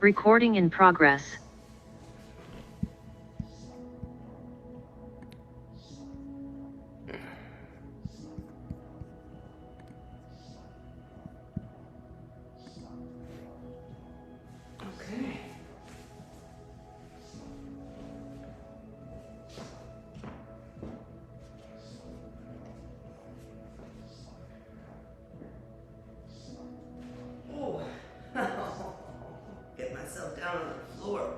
Recording in progress. Okay. Oh, get myself down on the floor.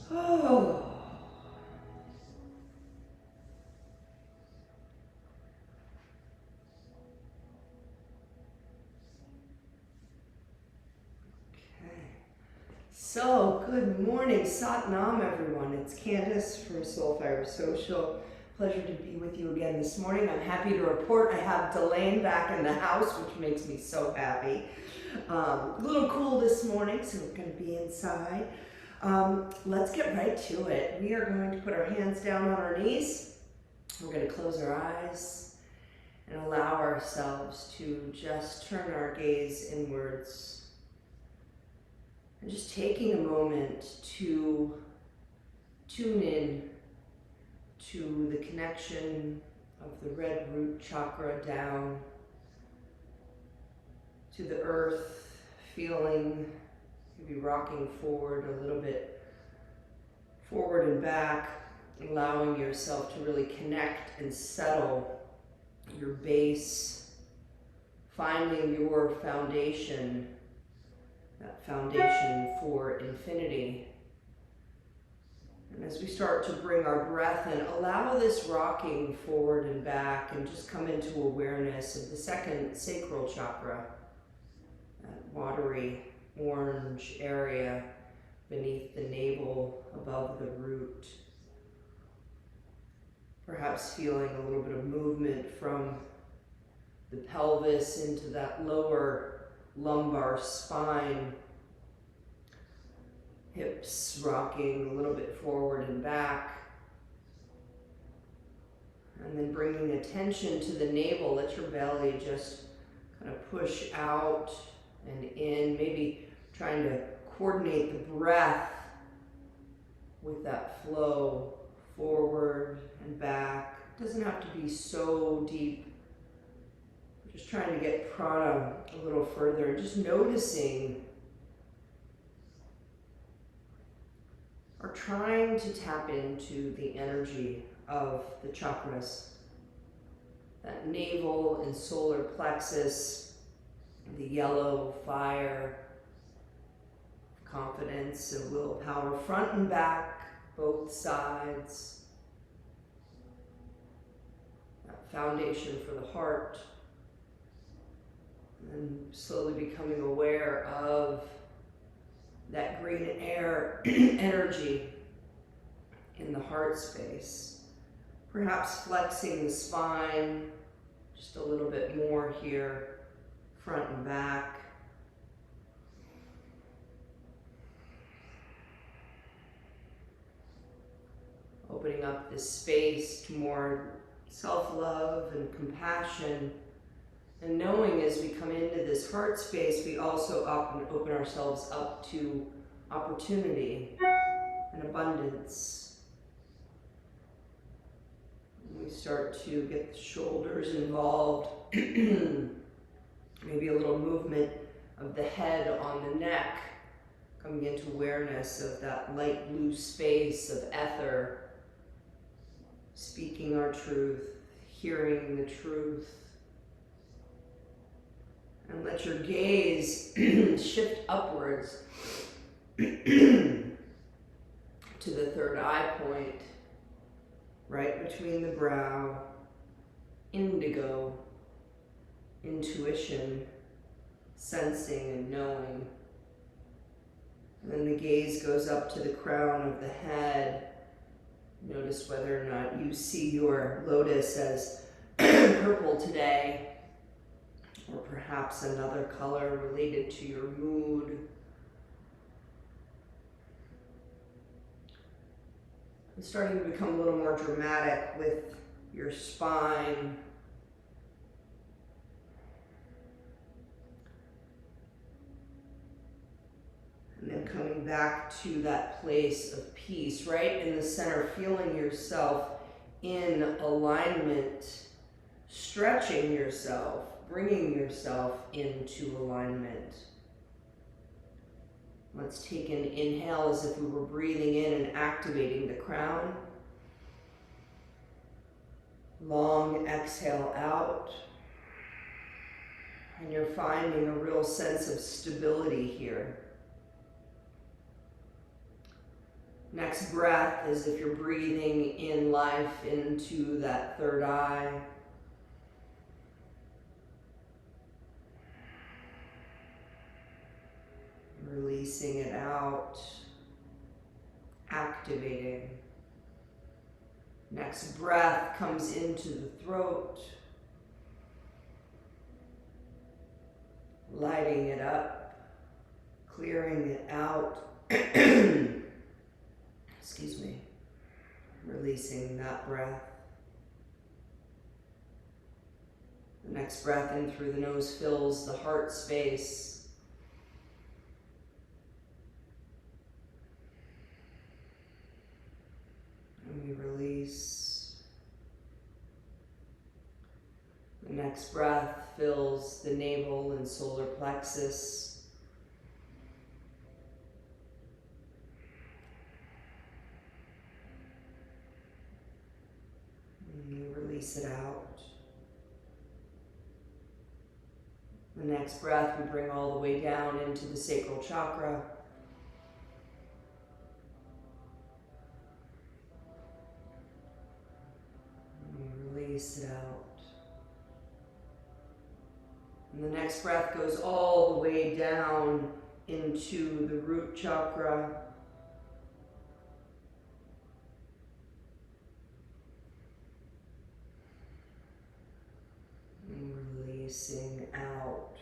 Oh. So, good morning, Sat Nam, everyone. It's Candace from Soulfire Social. Pleasure to be with you again this morning. I'm happy to report I have Delane back in the house, which makes me so happy. A little cool this morning, so we're going to be inside. Let's get right to it. We are going to put our hands down on our knees. We're going to close our eyes and allow ourselves to just turn our gaze inwards. And just taking a moment to tune in to the connection of the red root chakra down to the earth, feeling maybe rocking forward a little bit, forward and back, allowing yourself to really connect and settle your base, finding your foundation, that foundation for infinity. And as we start to bring our breath in, allow this rocking forward and back and just come into awareness of the second sacral chakra, that watery orange area beneath the navel above the root. Perhaps feeling a little bit of movement from the pelvis into that lower lumbar spine, hips rocking a little bit forward and back, and then bringing attention to the navel. Let your belly just kind of push out and in, maybe trying to coordinate the breath with that flow forward and back. It doesn't have to be so deep. Just trying to get prana a little further and just noticing or trying to tap into the energy of the chakras. That navel and solar plexus, the yellow fire, confidence and willpower, front and back, both sides. That foundation for the heart. And slowly becoming aware of that green air energy in the heart space. Perhaps flexing the spine just a little bit more here, front and back. Opening up this space to more self-love and compassion. And knowing as we come into this heart space, we also often open ourselves up to opportunity and abundance. And we start to get the shoulders involved, maybe a little movement of the head on the neck, coming into awareness of that light blue space of ether, speaking our truth, hearing the truth. And let your gaze shift upwards to the third eye point, right between the brow, indigo, intuition, sensing and knowing. And then the gaze goes up to the crown of the head. Notice whether or not you see your lotus as purple today, or perhaps another color related to your mood. And starting to become a little more dramatic with your spine. coming back to that place of peace, right in the center, feeling yourself in alignment, stretching yourself, bringing yourself into alignment. Let's take an inhale as if we were breathing in and activating the crown. Long exhale out. And you're finding a real sense of stability here. Next breath, as if you're breathing in life into that third eye. Releasing it out, activating. Next breath comes into the throat, lighting it up, clearing it out. Excuse me. Releasing that breath. The next breath in through the nose fills the heart space. And we release. The next breath fills the navel and solar plexus. And you release it out. The next breath we bring all the way down into the sacral chakra. Release it out. And the next breath goes all the way down into the root chakra. And releasing out.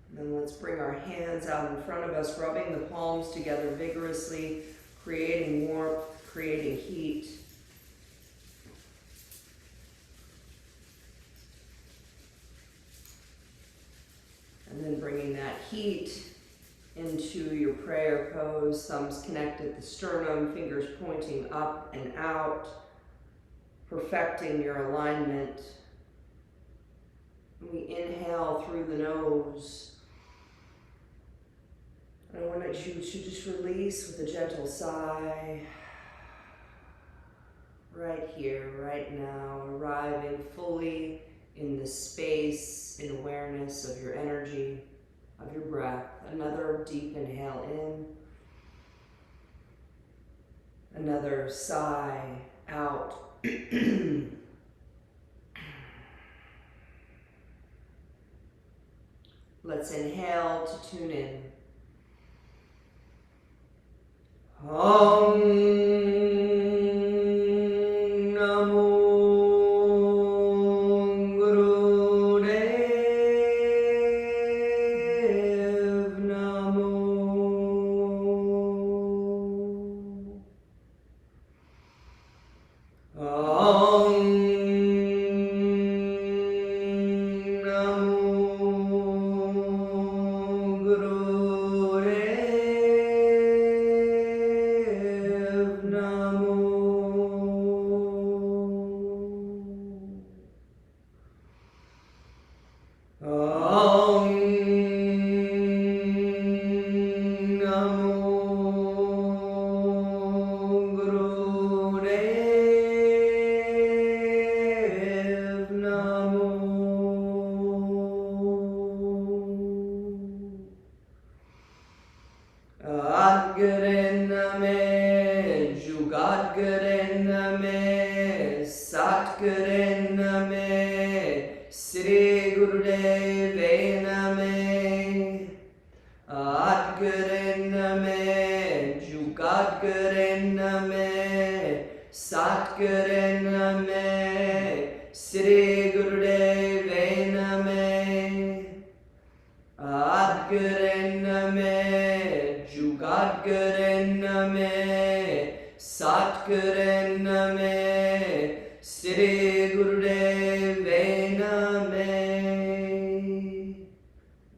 And then let's bring our hands out in front of us, rubbing the palms together vigorously, creating warmth, creating heat. And then bringing that heat into your prayer pose, thumbs connected at the sternum, fingers pointing up and out, perfecting your alignment. We inhale through the nose. I want you to just release with a gentle sigh. Right here, right now, arriving fully in the space, in awareness of your energy, of your breath. Another deep inhale in. Another sigh out. Let's inhale to tune in.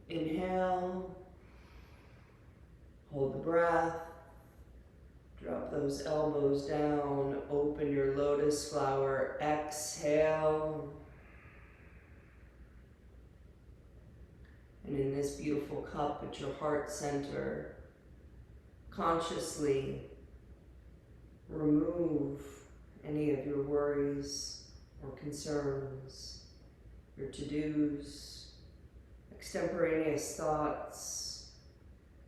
Inhale. those elbows down, open your lotus flower, exhale. And in this beautiful cup at your heart center, consciously remove any of your worries or concerns, your to-dos, extemporaneous thoughts,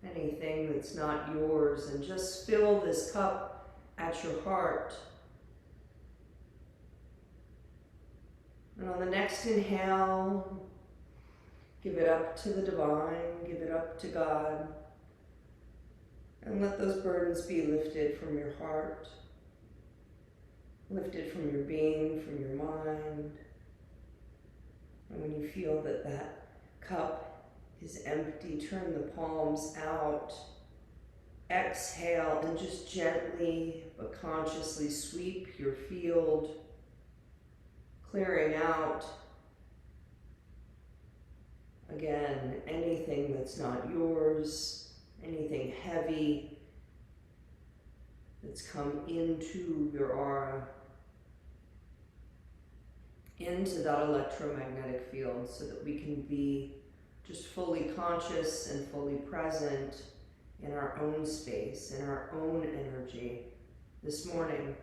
anything that's not yours, and just fill this cup at your heart. And on the next inhale, give it up to the divine, give it up to God, and let those burdens be lifted from your heart, lifted from your being, from your mind. And when you feel that that cup is empty, turn the palms out, exhale, and just gently but consciously sweep your field, clearing out, again, anything that's not yours, anything heavy that's come into your aura, into that electromagnetic field, so that we can be just fully conscious and fully present in our own space, in our own energy this morning.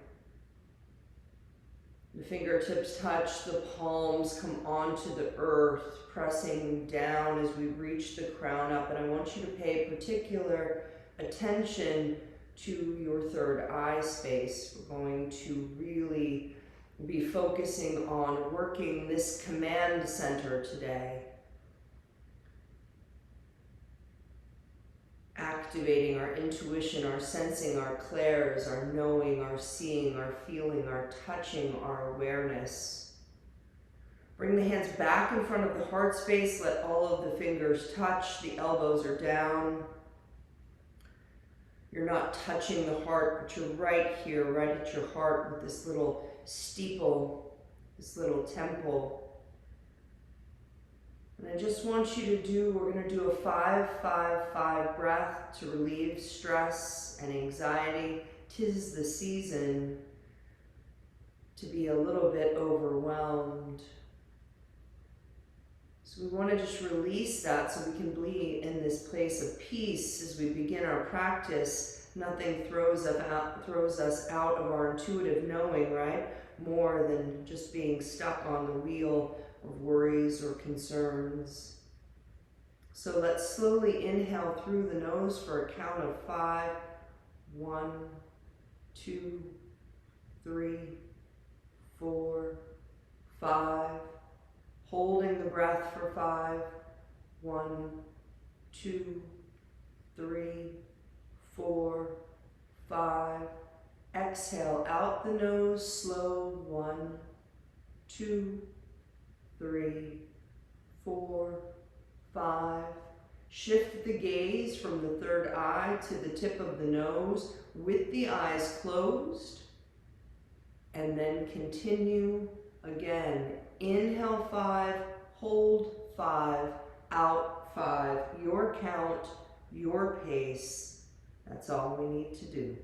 The fingertips touch, the palms come onto the earth, pressing down as we reach the crown up. And I want you to pay particular attention to your third eye space. We're going to really be focusing on working this command center today. Activating our intuition, our sensing, our clairs, our knowing, our seeing, our feeling, our touching, our awareness. Bring the hands back in front of the heart space. Let all of the fingers touch. The elbows are down. You're not touching the heart, but you're right here, right at your heart with this little steeple, this little temple. And I just want you to do, we're going to do a 5-5-5 breath to relieve stress and anxiety. 'Tis the season to be a little bit overwhelmed. So we want to just release that so we can be in this place of peace as we begin our practice. Nothing throws us out of our intuitive knowing, right? More than just being stuck on the wheel of worries or concerns. So let's slowly inhale through the nose for a count of 5. 1, 2, 3, 4, 5. Holding the breath for 5. 1, 2, 3, 4, 5. Exhale out the nose, slow. 1, 2, 3, 4, 5. Shift the gaze from the third eye to the tip of the nose with the eyes closed. And then continue again. Inhale 5, hold 5, out 5. Your count, your pace. That's all we need to do.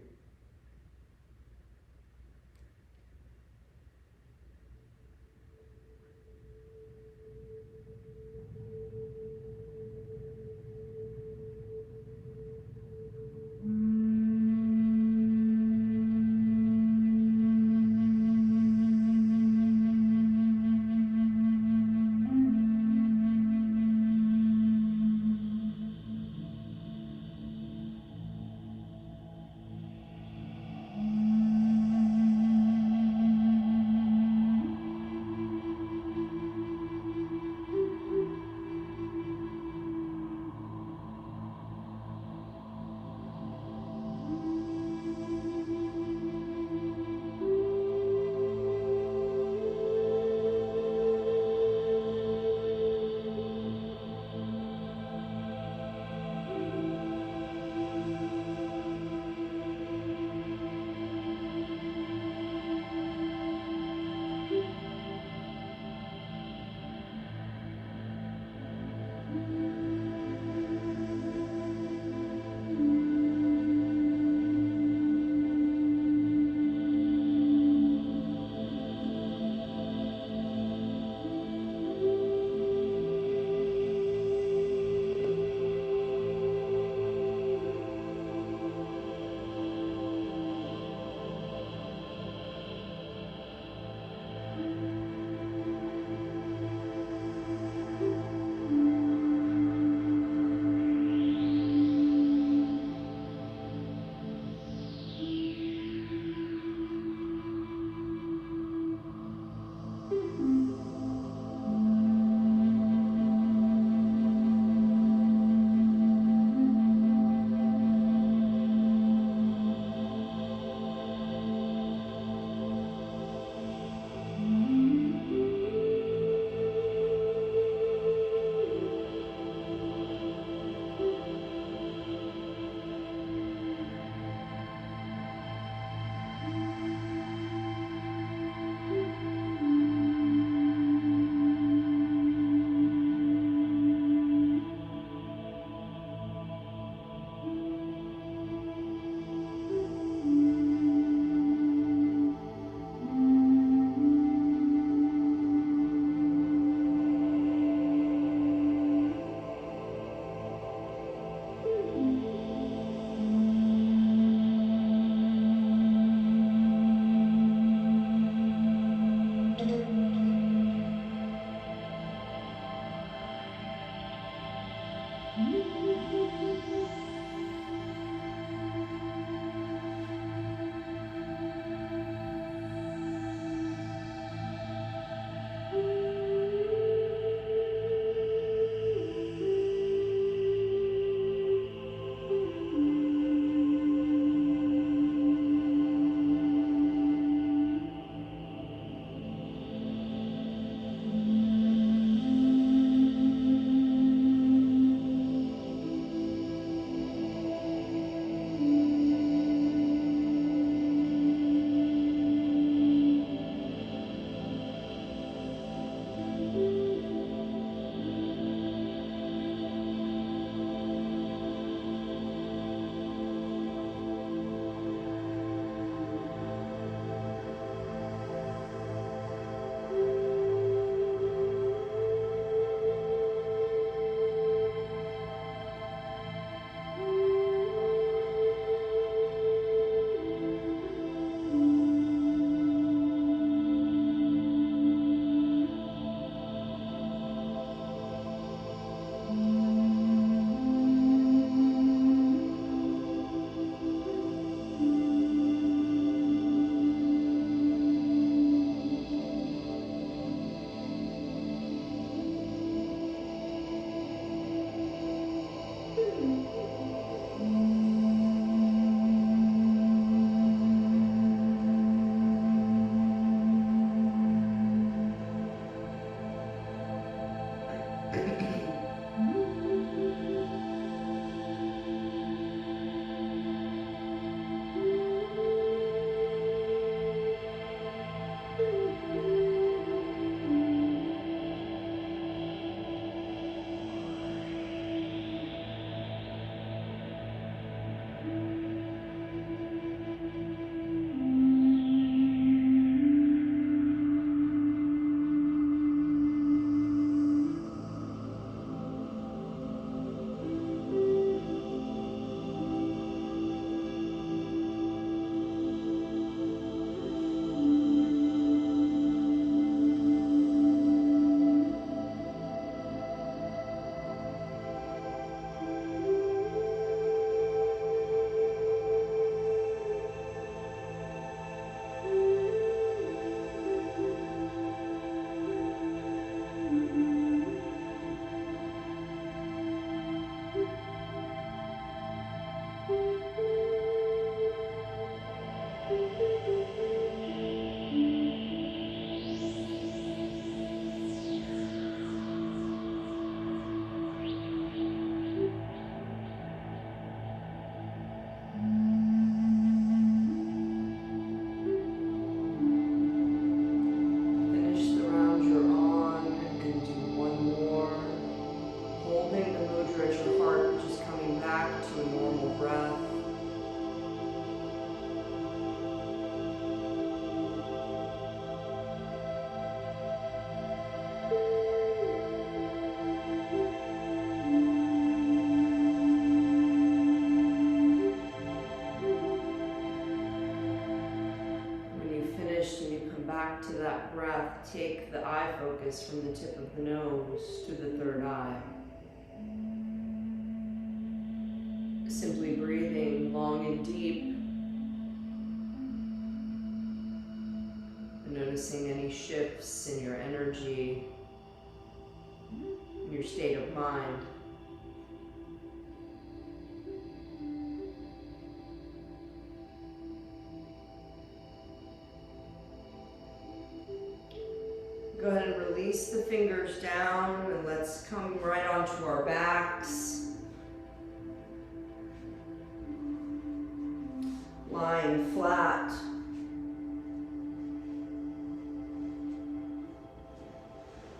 To that breath, take the eye focus from the tip of the nose to the third eye. Simply breathing long and deep, and noticing any shifts in your energy, in your state of mind. Go ahead and release the fingers down, and let's come right onto our backs. Lying flat.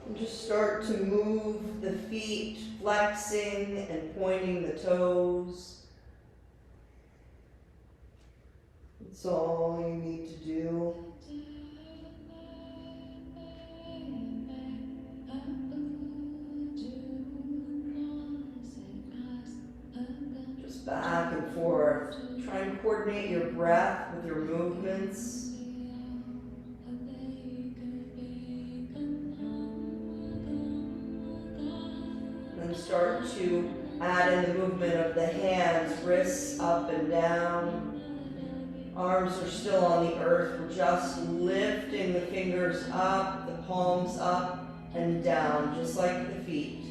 And just start to move the feet, flexing and pointing the toes. That's all you need to do. Back and forth. Try and coordinate your breath with your movements. Then start to Add in the movement of the hands, wrists up and down. Arms are still on the earth. We're just lifting the fingers up, the palms up and down, just like the feet.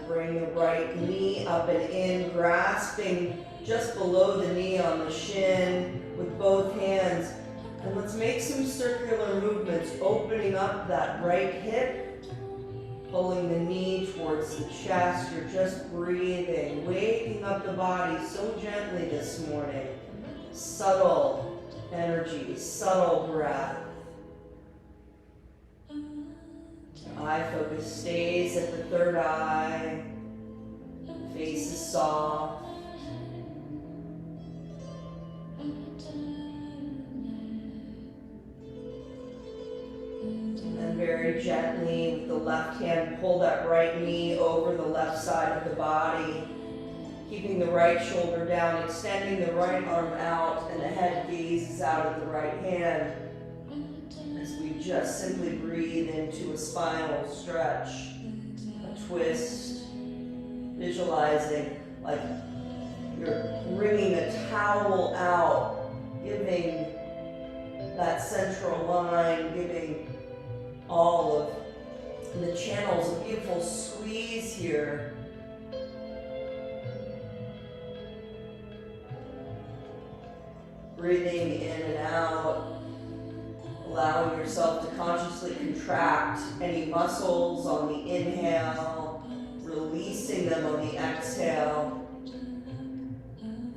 Bring the right knee up and in, grasping just below the knee on the shin with both hands. And let's make some circular movements, opening up that right hip, pulling the knee towards the chest. You're just breathing, waking up the body so gently this morning. Subtle energy, subtle breath. Eye focus stays at the third eye. Face is soft. And then very gently with the left hand, pull that right knee over the left side of the body. Keeping the right shoulder down, extending the right arm out, and the head gazes out at the right hand. As we just simply breathe into a spinal stretch, a twist, visualizing like you're wringing a towel out, giving that central line, giving all of the channels a beautiful squeeze here. Breathing in and out. Allowing yourself to consciously contract any muscles on the inhale, releasing them on the exhale,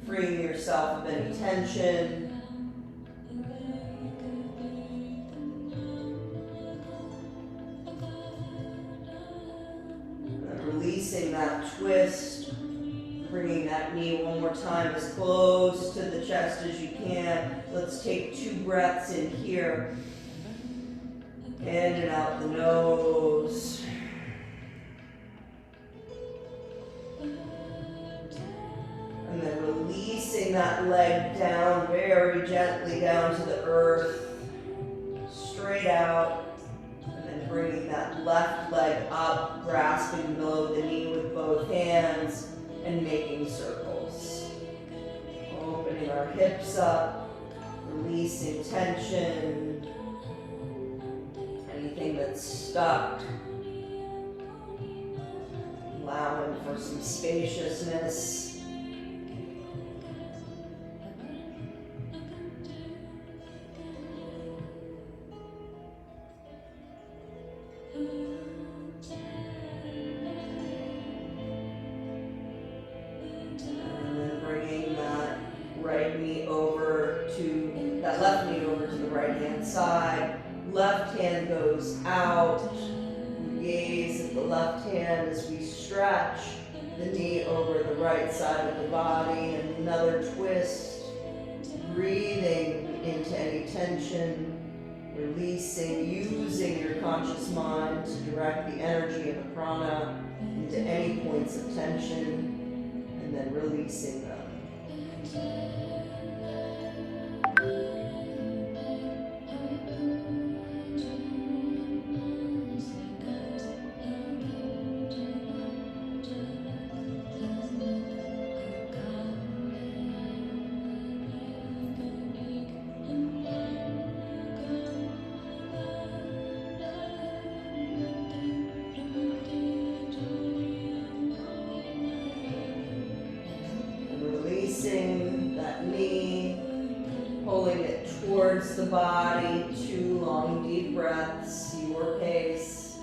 freeing yourself of any tension. And releasing that twist, bringing that knee one more time as close to the chest as you can. Let's take 2 breaths in here. In and out the nose. And then releasing that leg down very gently down to the earth. Straight out. And then bringing that left leg up, grasping below the knee with both hands and making circles. Opening our hips up, releasing tension, anything that's stuck, allowing for some spaciousness. Side. Left hand goes out. Gaze at the left hand as we stretch the knee over the right side of the body, and another twist. Breathing into any tension, releasing, using your conscious mind to direct the energy of the prana into any points of tension, and then releasing them. That knee, pulling it towards the body. 2 long, deep breaths, your pace.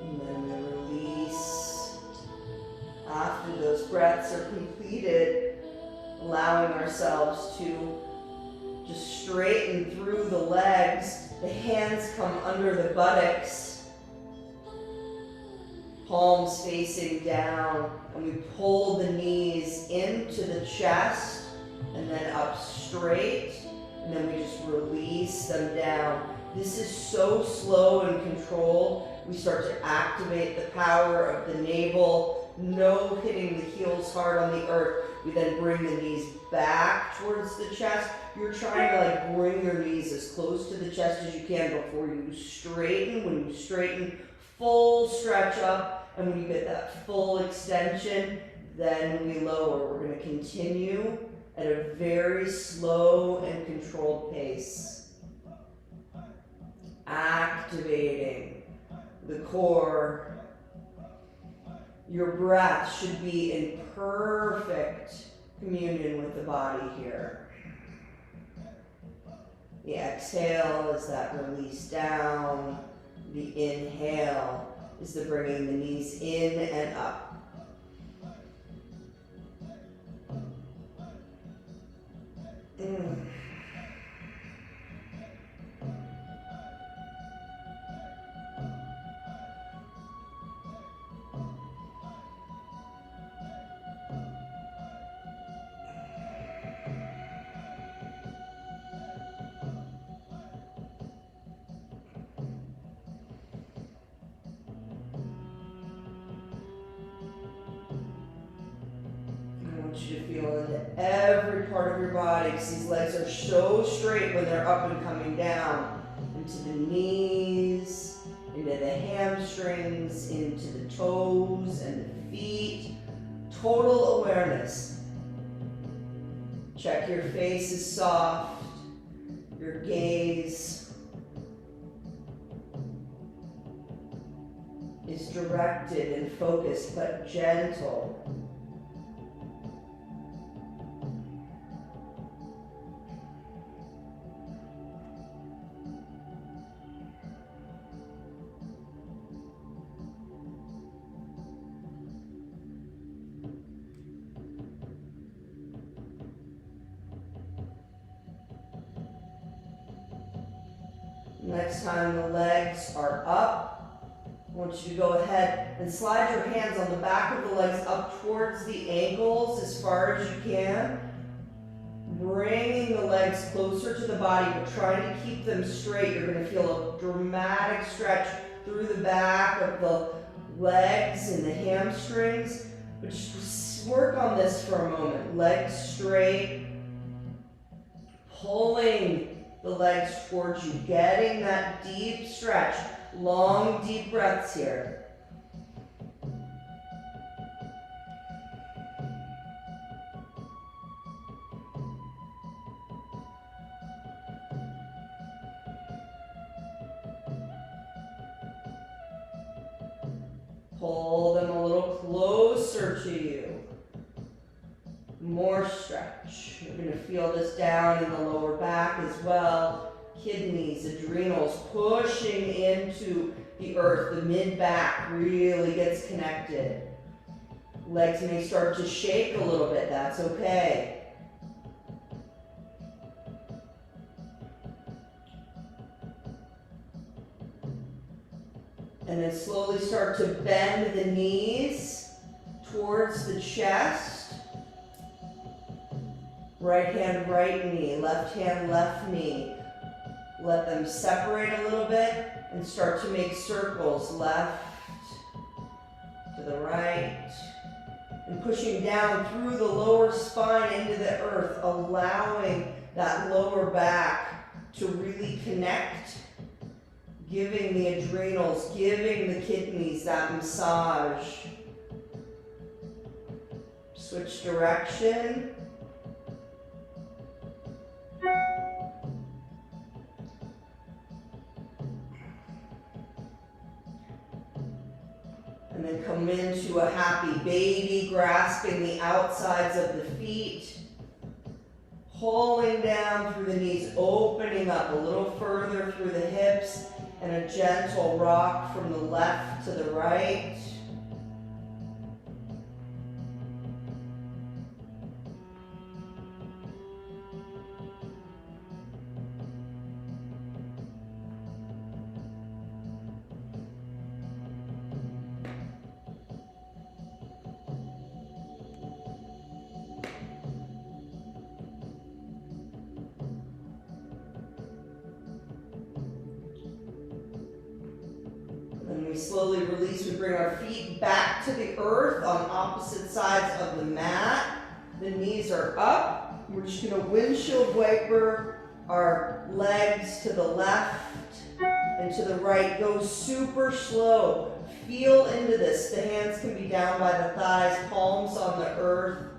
And then we release. After those breaths are completed, allowing ourselves to just straighten through the legs. The hands come under the buttocks. palms facing down, and we pull the knees into the chest and then up straight, and then we just release them down. This is so slow and controlled. We start to activate the power of the navel, no hitting the heels hard on the earth. We then bring the knees back towards the chest. You're trying to like bring your knees as close to the chest as you can before you straighten. When you straighten, full stretch up, and when you get that full extension, then we lower. We're going to continue at a very slow and controlled pace. Activating the core. Your breath should be in perfect communion with the body here. The exhale is that release down. The inhale is the bringing the knees in and up. I want you to feel into every part of your body, because these legs are so straight when they're up and coming down. Into the knees, into the hamstrings, into the toes and the feet. Total awareness. Check your face is soft, your gaze is directed and focused, but gentle. Next time the legs are up, I want you to go ahead and slide your hands on the back of the legs up towards the ankles as far as you can. Bringing the legs closer to the body, but trying to keep them straight. You're going to feel a dramatic stretch through the back of the legs and the hamstrings. But just work on this for a moment. Legs straight, pulling the legs towards you, getting that deep stretch. Long, deep breaths here. Pull them a little closer to you. More stretch. You're going to feel this down in the lower back as well. Kidneys, adrenals pushing into the earth. The mid-back really gets connected. Legs may start to shake a little bit. That's okay. And then slowly start to bend the knees towards the chest. Right hand, right knee, left hand, left knee. Let them separate a little bit and start to make circles left to the right. And pushing down through the lower spine into the earth, allowing that lower back to really connect. Giving the adrenals, giving the kidneys that massage. Switch direction. And then come into a happy baby, grasping the outsides of the feet. Pulling down through the knees, opening up a little further through the hips, and a gentle rock from the left to the right. slowly release. We bring our feet back to the earth on opposite sides of the mat. The knees are up. We're just gonna windshield wiper our legs to the left and to the right. Go super slow. Feel into this. The hands can be down by the thighs, palms on the earth.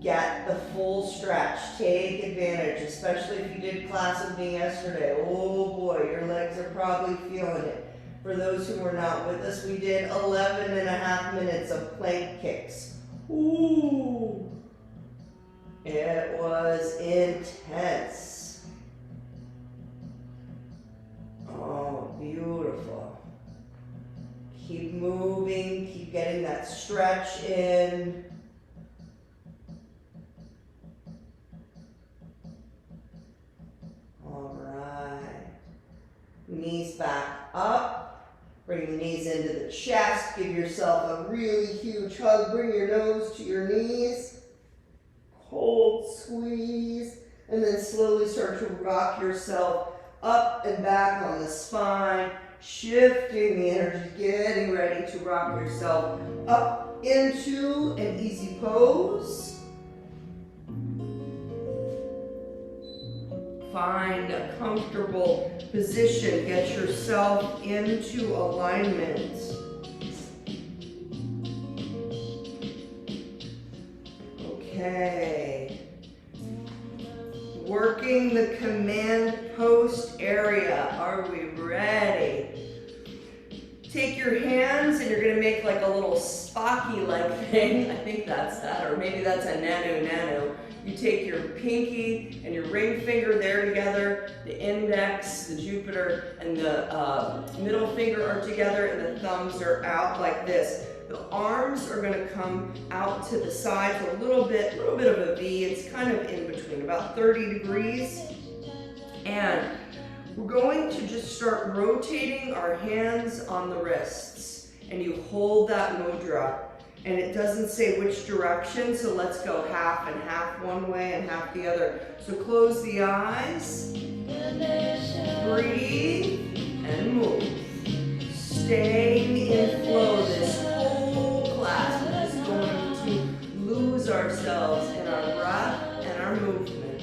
Get the full stretch. Take advantage, especially if you did class with me yesterday. Oh boy, your legs are probably feeling it. For those who were not with us, we did 11 and a half minutes of plank kicks. Ooh. It was intense. Oh, beautiful. Keep moving, keep getting that stretch in. All right. Knees back up. Bring the knees into the chest. Give yourself a really huge hug. Bring your nose to your knees. Hold, squeeze, and then slowly start to rock yourself up and back on the spine, shifting the energy, getting ready to rock yourself up into an easy pose. Find a comfortable position. Get yourself into alignment. Okay. Working the command post area. Are we ready? Take your hands and you're going to make like a little Spocky-like thing. I think that's that, or maybe that's a nanu. You take your pinky and your ring finger there together, the index, the Jupiter, and the middle finger are together, and the thumbs are out like this. The arms are going to come out to the sides a little bit of a V. It's kind of in between, about 30 degrees. And we're going to just start rotating our hands on the wrists. And you hold that mudra. And it doesn't say which direction, so let's go half and half one way and half the other. So close the eyes, breathe, and move. Staying in flow this whole class. We're just going to lose ourselves in our breath and our movement.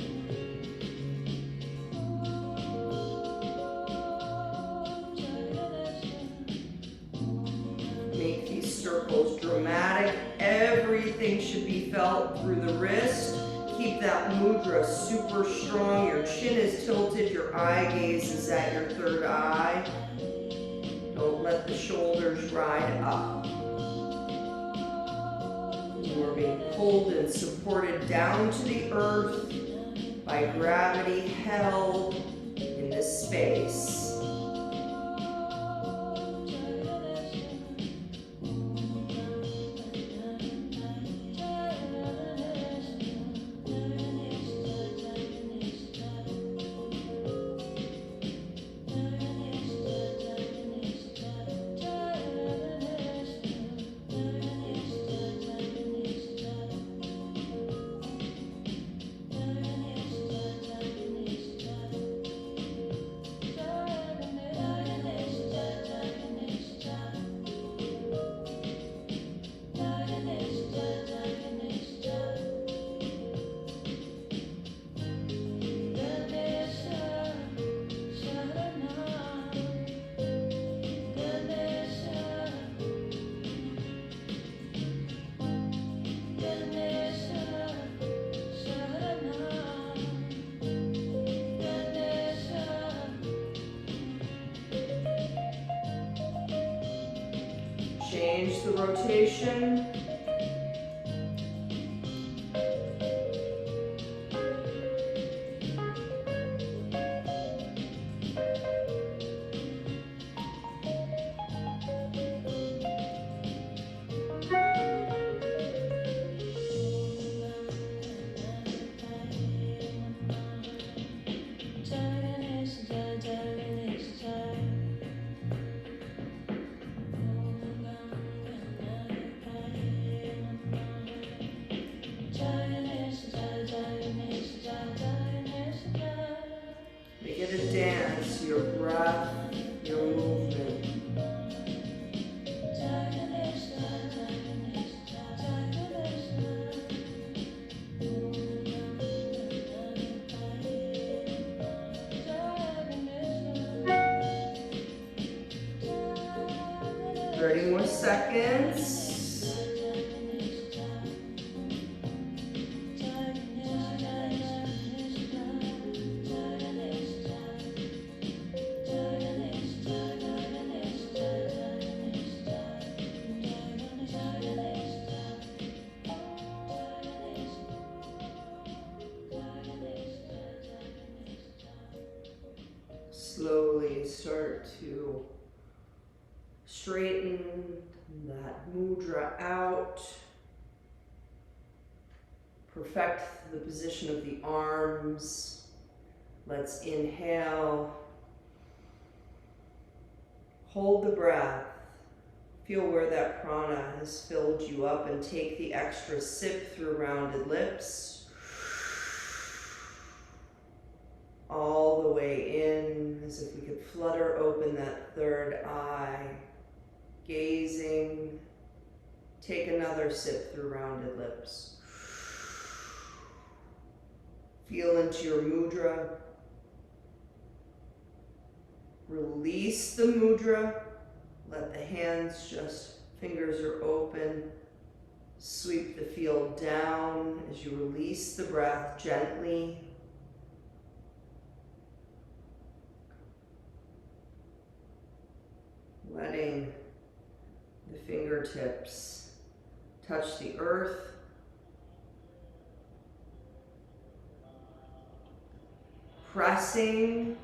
Make these circles dramatic. Everything should be felt through the wrist. Keep that mudra super strong. Your chin is tilted. Your eye gaze is at your third eye. Don't let the shoulders ride up. We're being pulled and supported down to the earth by gravity held in this space. Change the rotation. seconds. Slowly start to straighten that mudra out. Perfect the position of the arms. Let's inhale. Hold the breath. Feel where that prana has filled you up and take the extra sip through rounded lips. All the way in, as if we could flutter open that third eye, gazing. Take another sip through rounded lips. Feel into your mudra. Release the mudra. Let the hands just, fingers are open. Sweep the field down as you release the breath gently. Letting the fingertips touch the earth. Pressing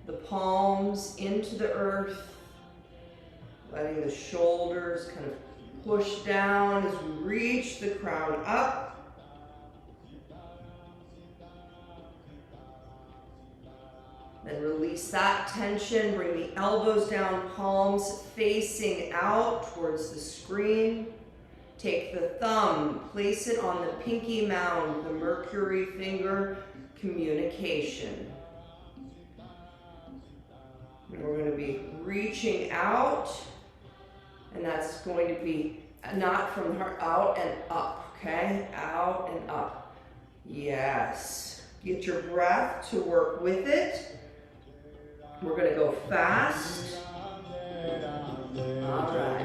the palms into the earth. Letting the shoulders kind of push down as we reach the crown up. Then release that tension, bring the elbows down, palms facing out towards the screen. Take the thumb, place it on the pinky mound, the Mercury finger, communication. And we're going to be reaching out, and that's going to be not from the heart, out and up, okay? Out and up. Yes. Get your breath to work with it. We're going to go fast. All right.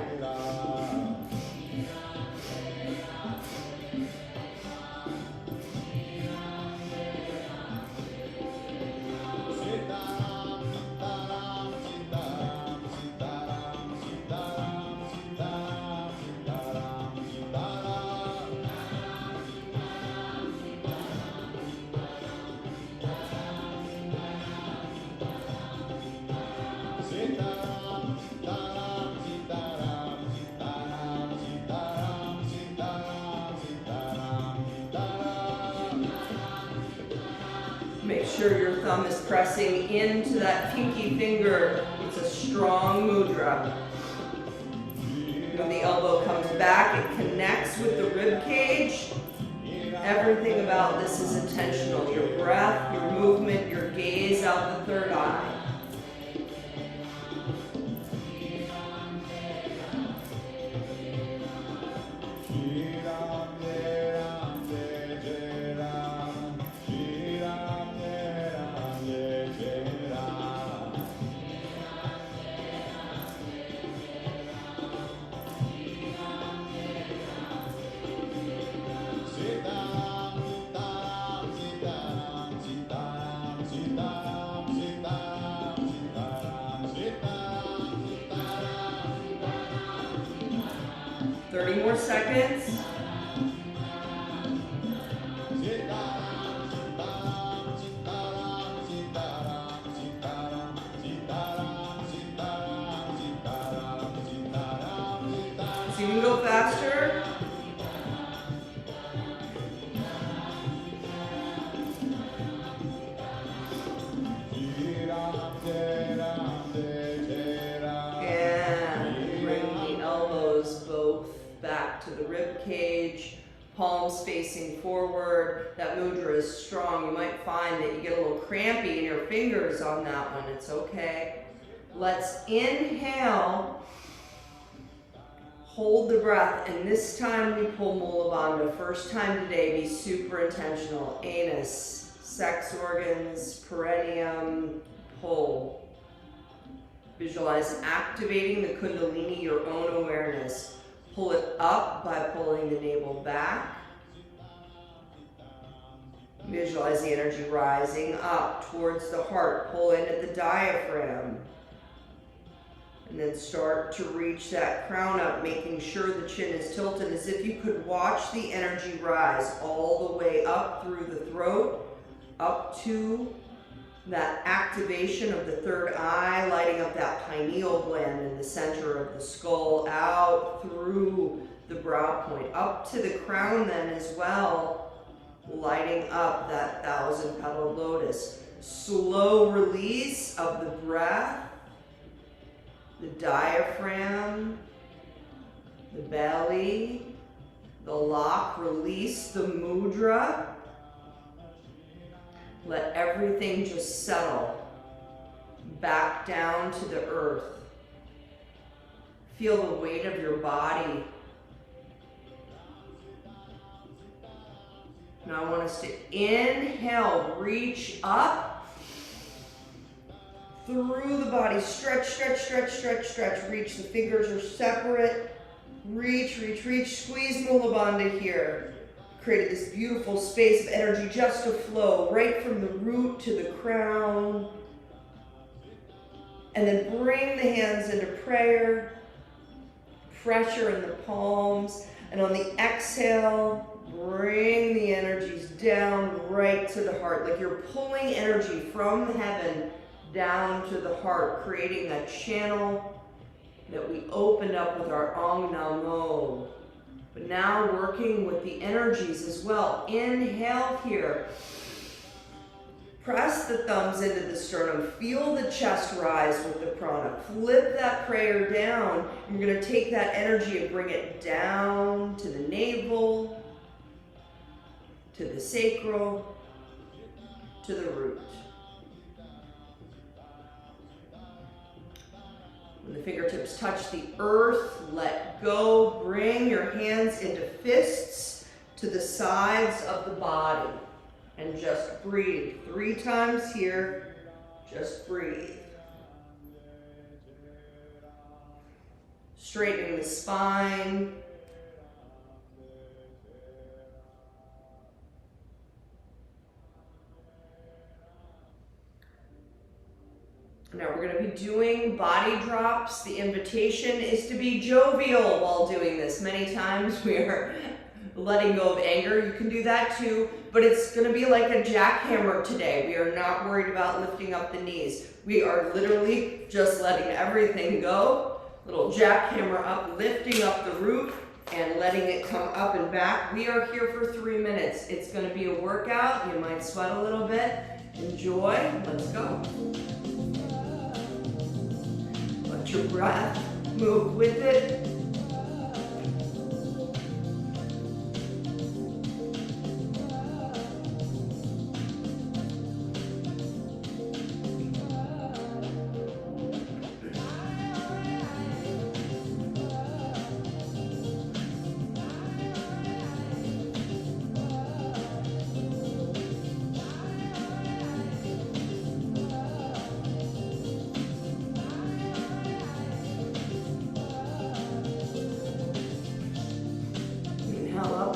Make sure your thumb is pressing into that pinky finger. It's a strong mudra. When the elbow comes back, it connects with the rib cage. Everything about this is intentional. Your breath, your movement, your gaze out the third eye. More seconds. So you can go faster. And bring the elbows both back to the rib cage, palms facing forward. That mudra is strong. You might find that you get a little crampy in your fingers on that one. It's okay. Let's inhale, hold the breath, and this time we pull Mula Bandha. First time today, be super intentional. Anus, sex organs, perineum, pull. Visualize activating the Kundalini, your own awareness. Pull it up by pulling the navel back. Visualize the energy rising up towards the heart. Pull in at the diaphragm. And then start to reach that crown up, making sure the chin is tilted as if you could watch the energy rise all the way up through the throat, up to that activation of the third eye, lighting up that pineal gland in the center of the skull, out through the brow point, up to the crown then as well, lighting up that 1,000-petaled lotus. Slow release of the breath, the diaphragm, the belly, the lock, release the mudra. Let everything just settle back down to the earth. Feel the weight of your body. Now I want us to inhale, reach up through the body. Stretch, stretch, stretch, stretch, stretch. Reach, the fingers are separate. Reach, reach, reach. Squeeze Mula Bandha here. Created this beautiful space of energy just to flow right from the root to the crown. And then bring the hands into prayer. Pressure in the palms. And on the exhale, bring the energies down right to the heart. Like you're pulling energy from heaven down to the heart, creating a channel that we opened up with our Om Namo. But now working with the energies as well. Inhale here. Press the thumbs into the sternum. Feel the chest rise with the prana. Flip that prayer down. You're going to take that energy and bring it down to the navel, to the sacral, to the root. When the fingertips touch the earth, let go. Bring your hands into fists to the sides of the body. And just breathe. 3 times here. Just breathe. Straightening the spine. Now we're going to be doing body drops. The invitation is to be jovial while doing this. Many times we are letting go of anger. You can do that too, but it's going to be like a jackhammer today. We are not worried about lifting up the knees. We are literally just letting everything go. Little jackhammer up, lifting up the root and letting it come up and back. We are here for 3 minutes. It's going to be a workout. You might sweat a little bit. Enjoy. Let's go. Let your breath move with it.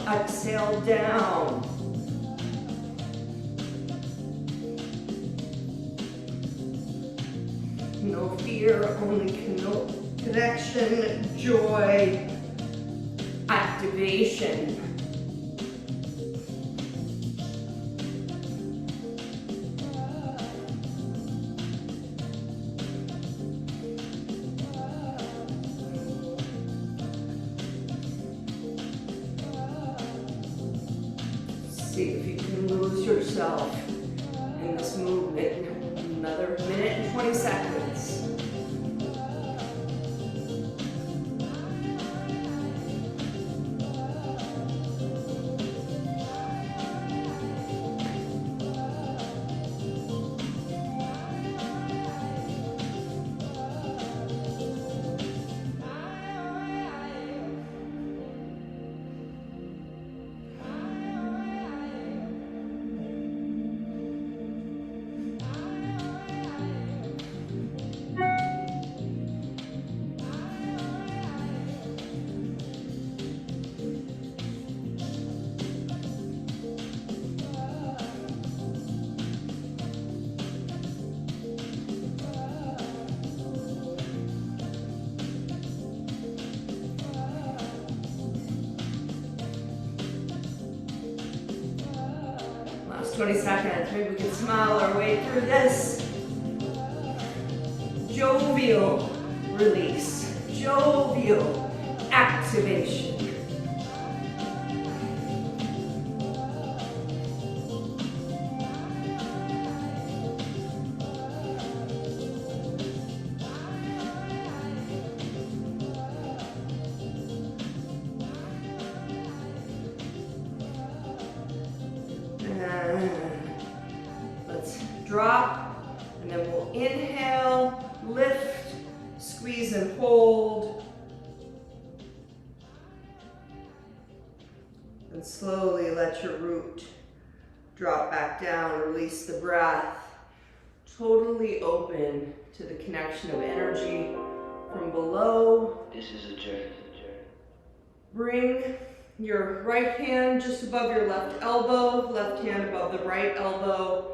Exhale down. No fear, only connection, joy, activation. See if you can lose yourself in this movement. Another minute and 20 seconds. 20 seconds. Maybe we can smile our way through this. Jovial release. Jovial activation. Let's drop, and then we'll inhale, lift, squeeze and hold. And slowly let your root drop back down, release the breath. Totally open to the connection of energy from below. This is a journey. Bring your right hand just above your left elbow, left hand above the right elbow.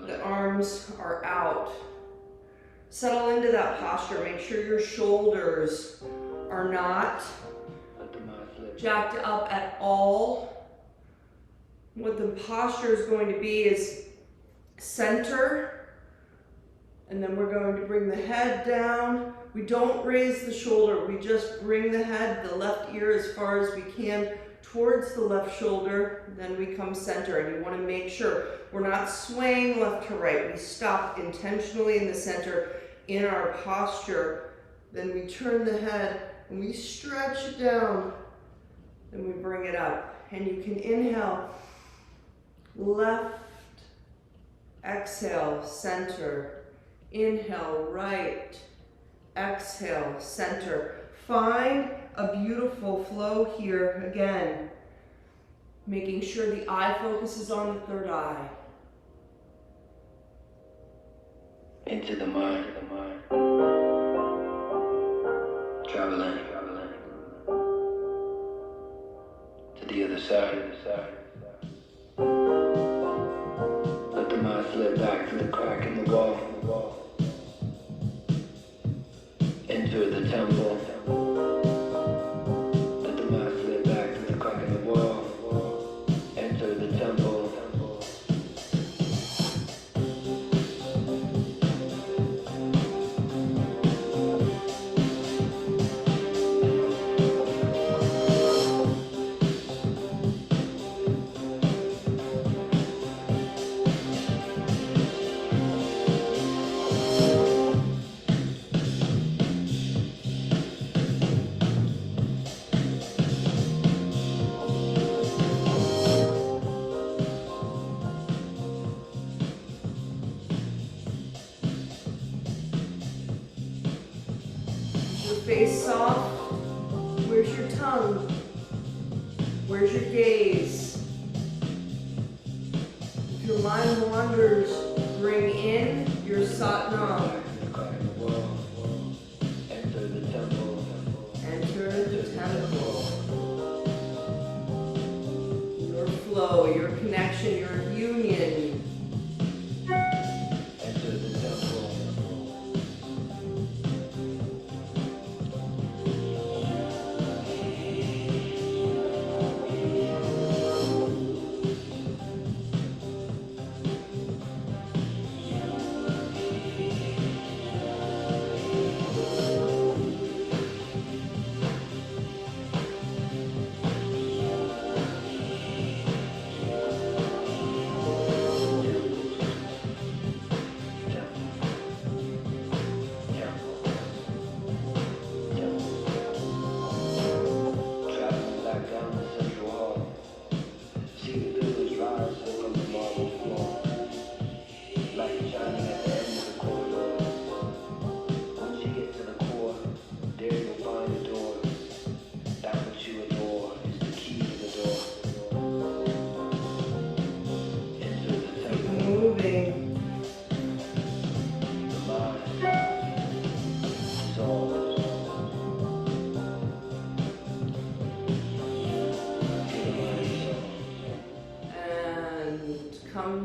The arms are out. Settle into that posture. Make sure your shoulders are not jacked up at all. What the posture is going to be is center, and then we're going to bring the head down. We don't raise the shoulder, we just bring the head, the left ear as far as we can towards the left shoulder, then we come center. And you want to make sure we're not swaying left to right. We stop intentionally in the center in our posture. Then we turn the head and we stretch it down. Then we bring it up. And you can inhale, left, exhale, center. Inhale, right, exhale, center. Find a beautiful flow here. Again, making sure the eye focuses on the third eye. Into the mind. Traveling. To the other side. Let the mind slip back through the crack in the wall. Enter the temple. Let the mind slip back through the crack in the wall. Enter the temple. Face soft. Where's your tongue? Where's your gaze? If your mind wanders, bring in your satnam. Enter the temple. Enter the temple. Your flow, your connection, your union. Enter the temple.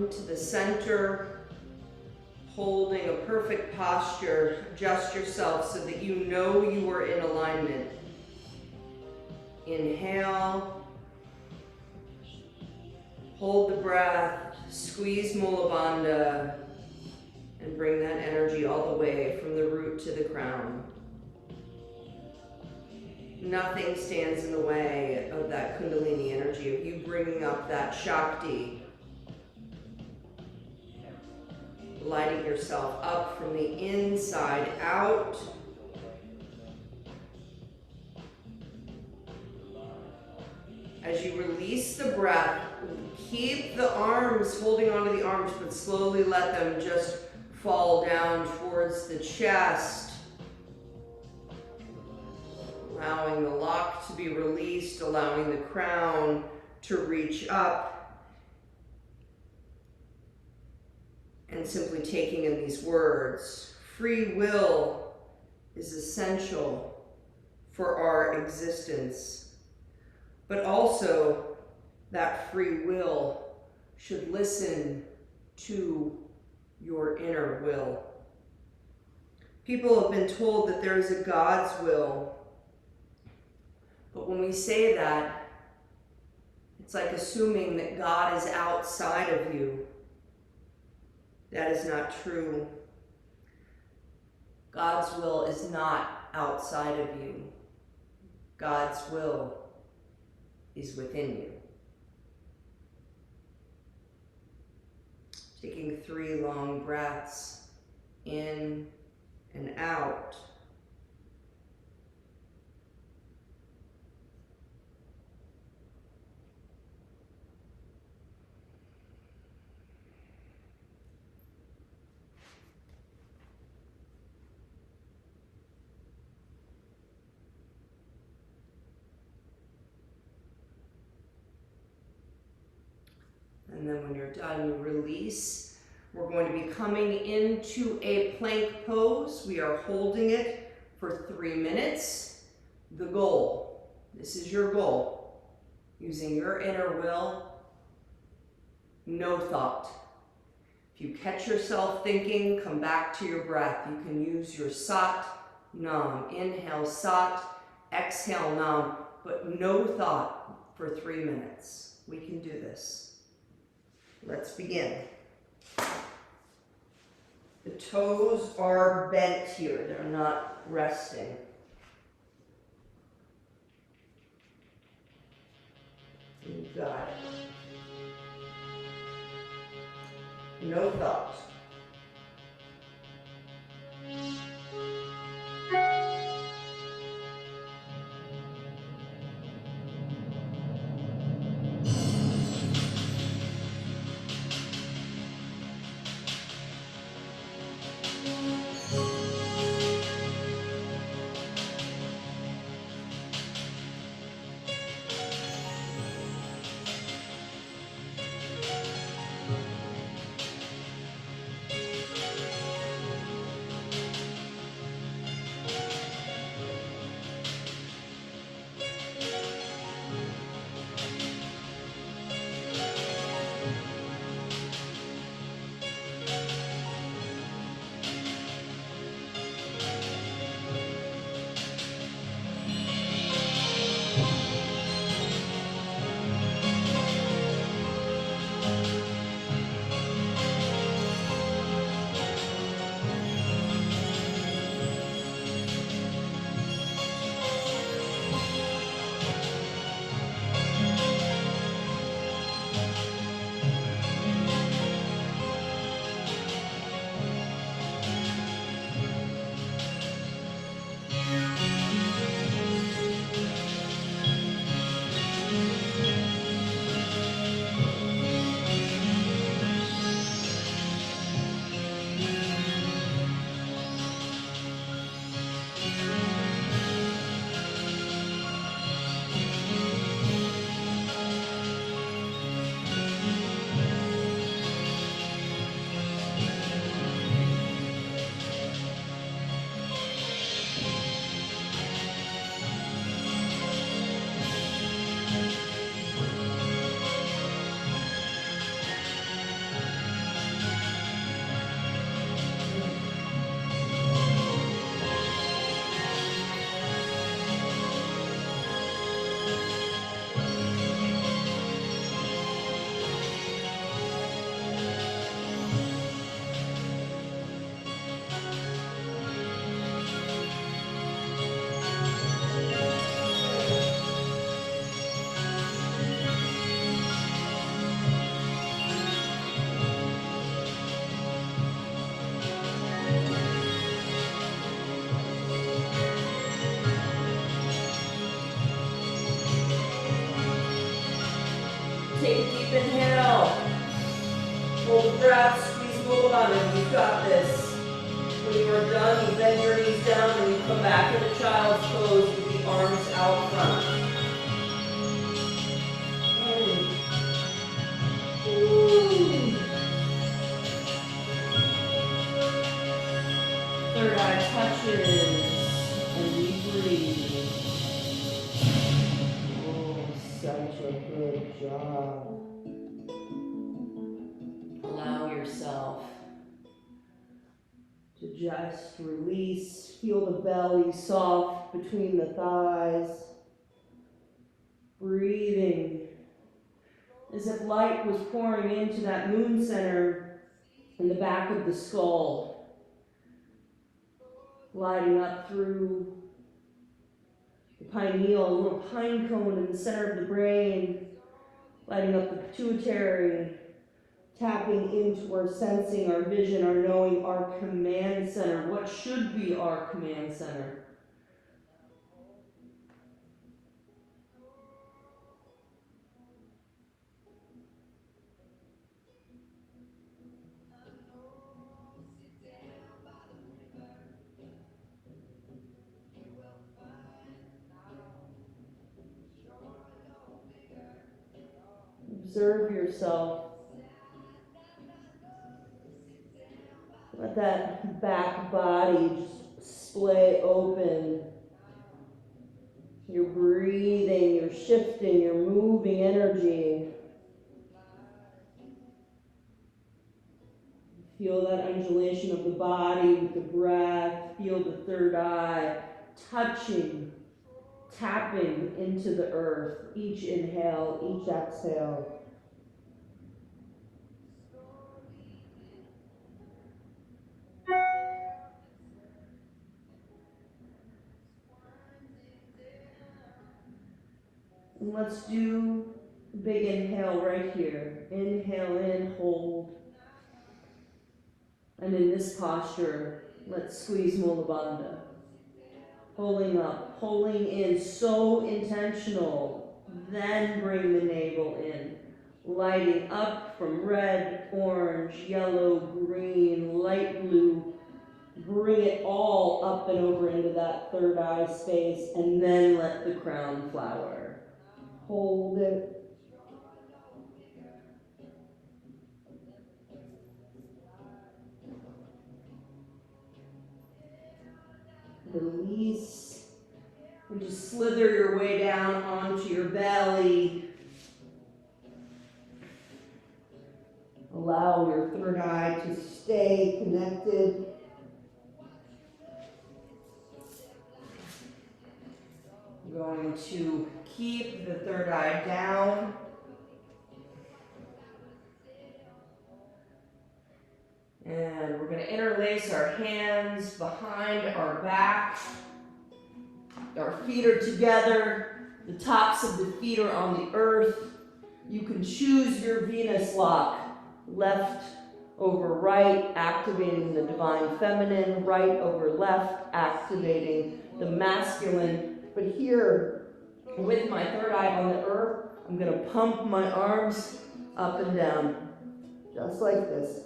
To the center, holding a perfect posture. Adjust yourself so that you know you are in alignment. Inhale, Hold the breath, squeeze Mula Bandha, and bring that energy all the way from the root to the crown. Nothing stands in the way of that Kundalini energy, of you bringing up that Shakti, lighting yourself up from the inside out. As you release the breath, keep the arms, holding onto the arms, but slowly let them just fall down towards the chest. Allowing the lock to be released, allowing the crown to reach up. And simply taking in these words, free will is essential for our existence. But also, that free will should listen to your inner will. People have been told that there is a God's will. But when we say that, it's like assuming that God is outside of you. That is not true. God's will is not outside of you. God's will is within you. Taking 3 long breaths in and out. And then when you're done, you release. We're going to be coming into a plank pose. We are holding it for 3 minutes. The goal, this is your goal, using your inner will, no thought. If you catch yourself thinking, come back to your breath. You can use your Sat Nam. Inhale Sat, exhale Nam, but no thought for 3 minutes. We can do this. Let's begin. The toes are bent here. They're not resting. You got it. No thought. Take a deep inhale. Hold the breath, squeeze the bottom. You've got this. When you are done, you bend your knees down and you come back into child's pose with the arms out front. Third eye touches and we breathe. Oh, such a good job. Allow yourself to just release, feel the belly soft between the thighs, breathing as if light was pouring into that moon center in the back of the skull, gliding up through the pineal, a little pine cone in the center of the brain, lighting up the pituitary, tapping into our sensing, our vision, our knowing, our command center. What should be our command center? Observe yourself. Let that back body just splay open. You're breathing, you're shifting, you're moving energy. Feel that undulation of the body with the breath. Feel the third eye touching, tapping into the earth. Each inhale, each exhale. And let's do a big inhale right here. Inhale in, hold. And in this posture, let's squeeze Mula Bandha. Pulling up, pulling in, so intentional. Then bring the navel in. Lighting up from red, orange, yellow, green, light blue. Bring it all up and over into that third eye space, and then let the crown flower. Hold it. Release. And just slither your way down onto your belly. Allow your third eye to stay connected. We're going to keep the third eye down. And we're going to interlace our hands behind our back. Our feet are together. The tops of the feet are on the earth. You can choose your Venus lock. Left over right, activating the divine feminine. Right over left, activating the masculine. But here, with my third eye on the earth, I'm going to pump my arms up and down. Just like this.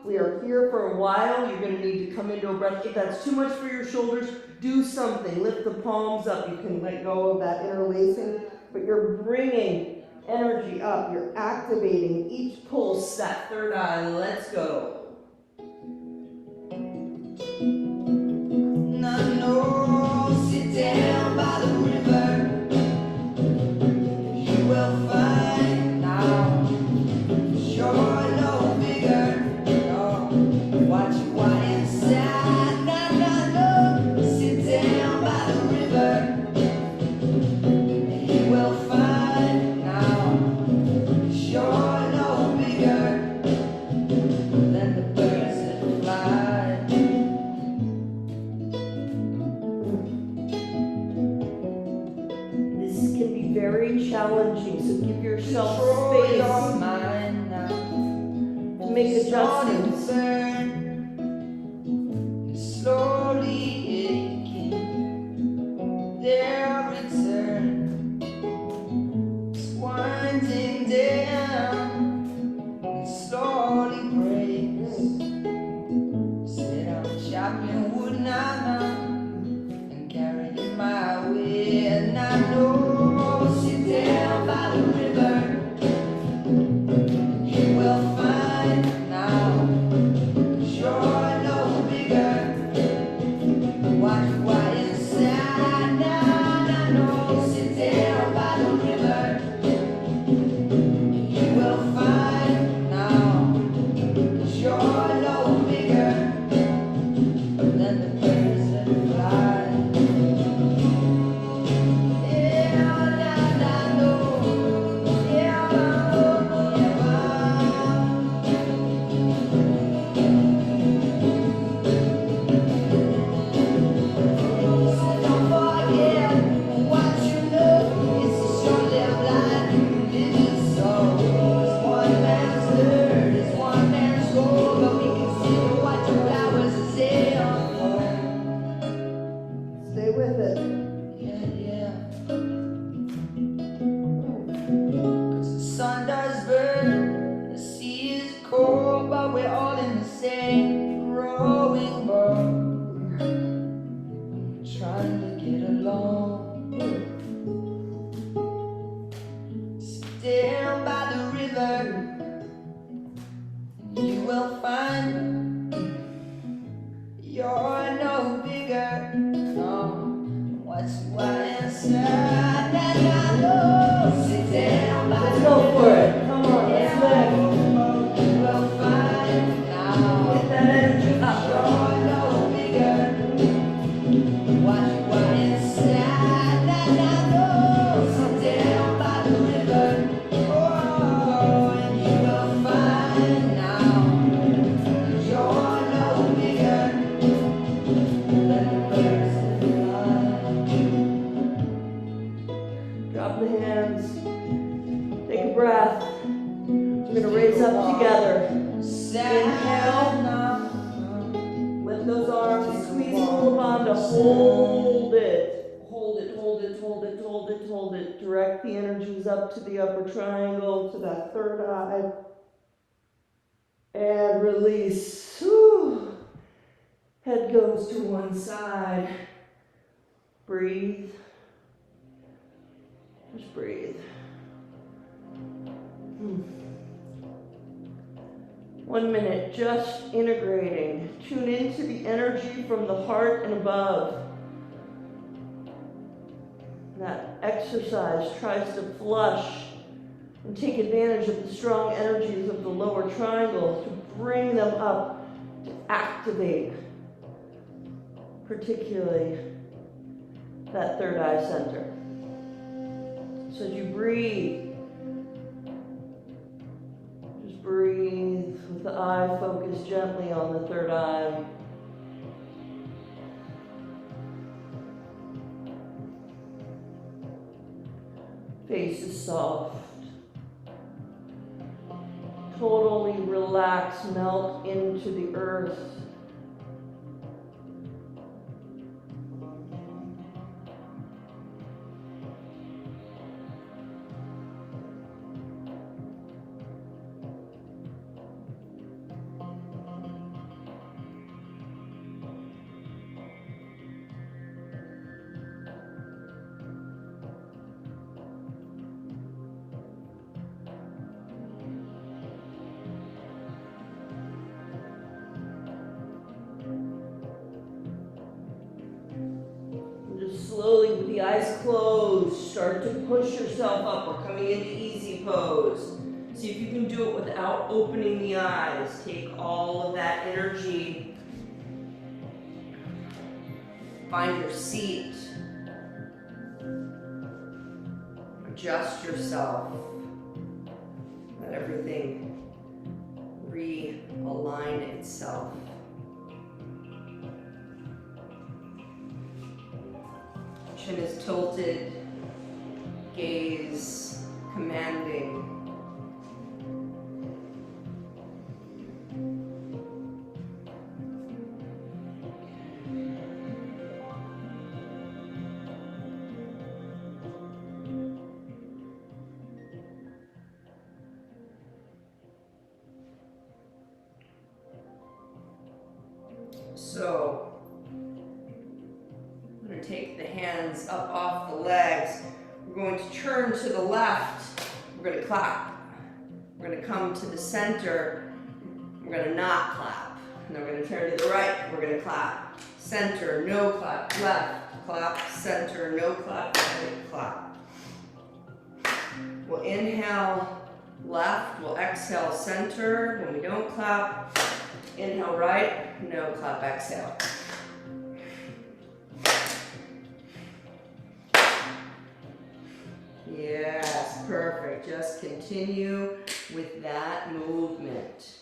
We are here for a while. You're going to need to come into a breath. If that's too much for your shoulders, do something. Lift the palms up. You can let go of that interlacing. But you're bringing energy up. You're activating each pulse, that third eye. Let's go. Sit down by the river. You will find now shore no bigger. Watch what inside. No. Sit down by the river. You will find now shore no bigger than the birds that fly. This can be very challenging, so give yourself space to make adjustments. Slowly aching, their return is winding down. Drop the hands. Take a breath. We're going to raise up together. Inhale. Lift those arms. Squeeze Mulabandha. Hold it. Hold it, hold it, hold it, hold it, hold it. Direct the energies up to the upper triangle, to that third eye. And release. Whew. Head goes to one side. Breathe. Just breathe. 1 minute, just integrating. Tune into the energy from the heart and above. That exercise tries to flush and take advantage of the strong energies of the lower triangle to bring them up, to activate, particularly that third eye center. So as you breathe, just breathe with the eye focused gently on the third eye. Face is soft. Totally relax, melt into the earth. Slowly, with the eyes closed, start to push yourself up. We're coming into easy pose. See if you can do it without opening the eyes. Take all of that energy. Find your seat. Adjust yourself. Let everything realign itself. Chin is tilted, gaze commanding. So, take the hands up off the legs. We're going to turn to the left. We're going to clap. We're going to come to the center. We're going to not clap. And then we're going to turn to the right. We're going to clap. Center, no clap. Left, clap. Center, no clap. Right, clap. We'll inhale left. We'll exhale center. When we don't clap, inhale right. No clap. Exhale. Yes, perfect. Just continue with that movement.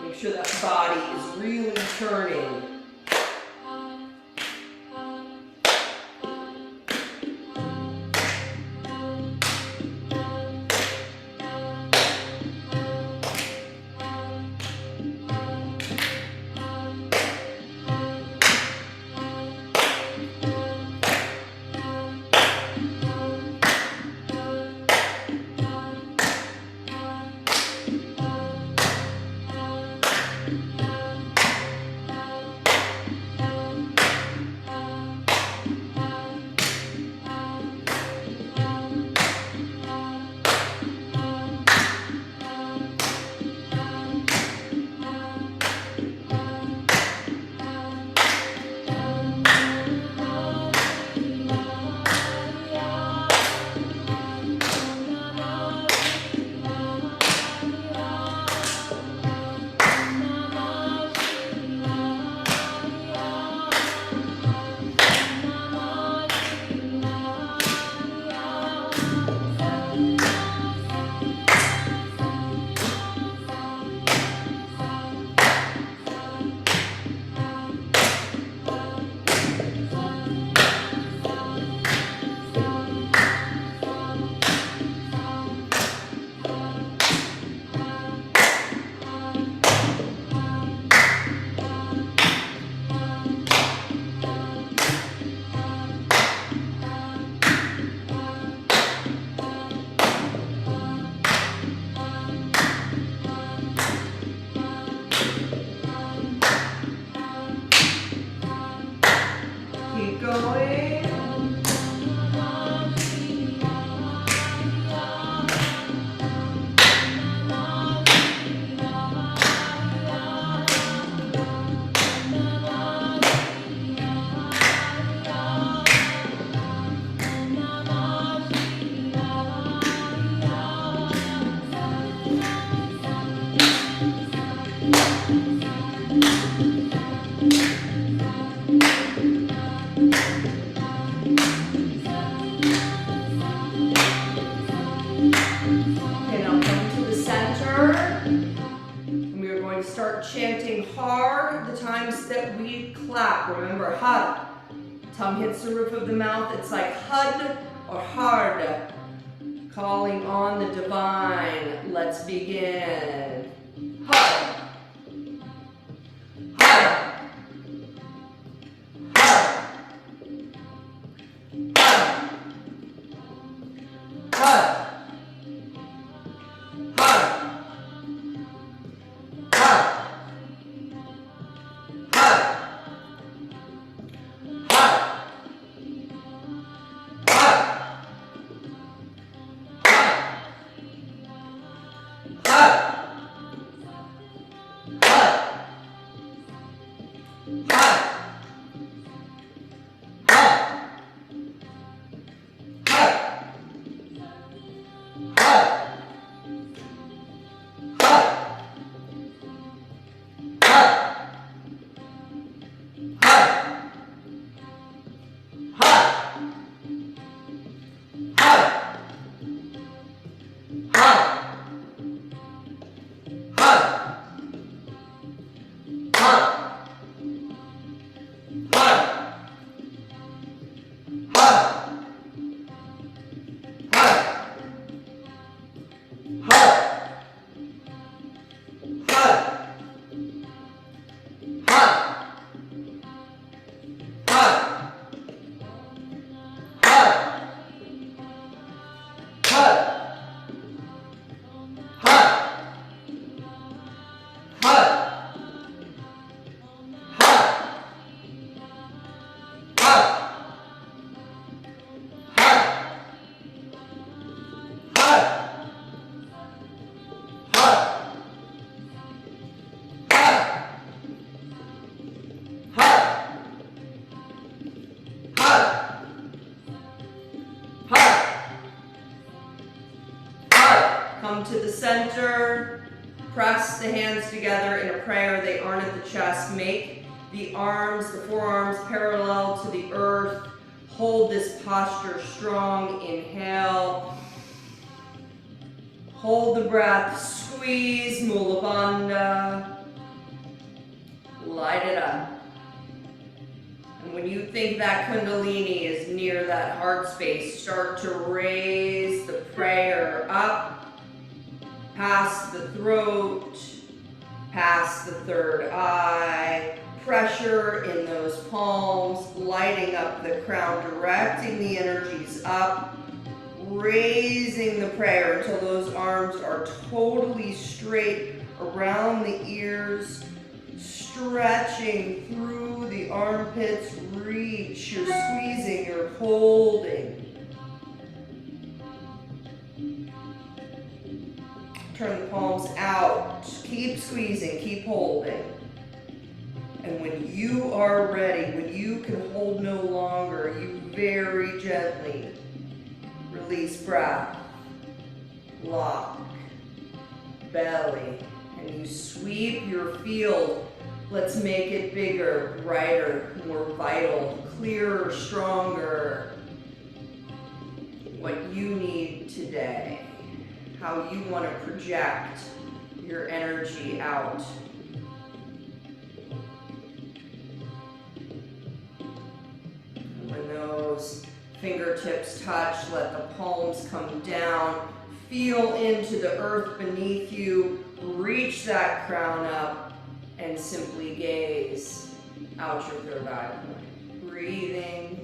Make sure that body is really turning. going to start chanting hard the times that we clap. Remember, hard. Tongue hits the roof of the mouth. It's like hud or hard. Calling on the divine. Let's begin. Hud. Hud. Hud. Hud. Hud. Come to the center, press the hands together in a prayer. They aren't at the chest. Make the arms, the forearms parallel to the earth. Hold this posture strong. Inhale. Hold the breath. Squeeze Mula Bandha. Light it up. And when you think that Kundalini is near that heart space, start to raise the prayer up. Past the throat, past the third eye, pressure in those palms, lighting up the crown, directing the energies up, raising the prayer until those arms are totally straight around the ears, stretching through the armpits, reach, you're squeezing, you're holding. Turn the palms out. Keep squeezing, keep holding. And when you are ready, when you can hold no longer, you very gently release breath, lock, belly, and you sweep your field. Let's make it bigger, brighter, more vital, clearer, stronger. What you need today. How you want to project your energy out. When those fingertips touch, let the palms come down. Feel into the earth beneath you. Reach that crown up and simply gaze out your third eye point. Breathing.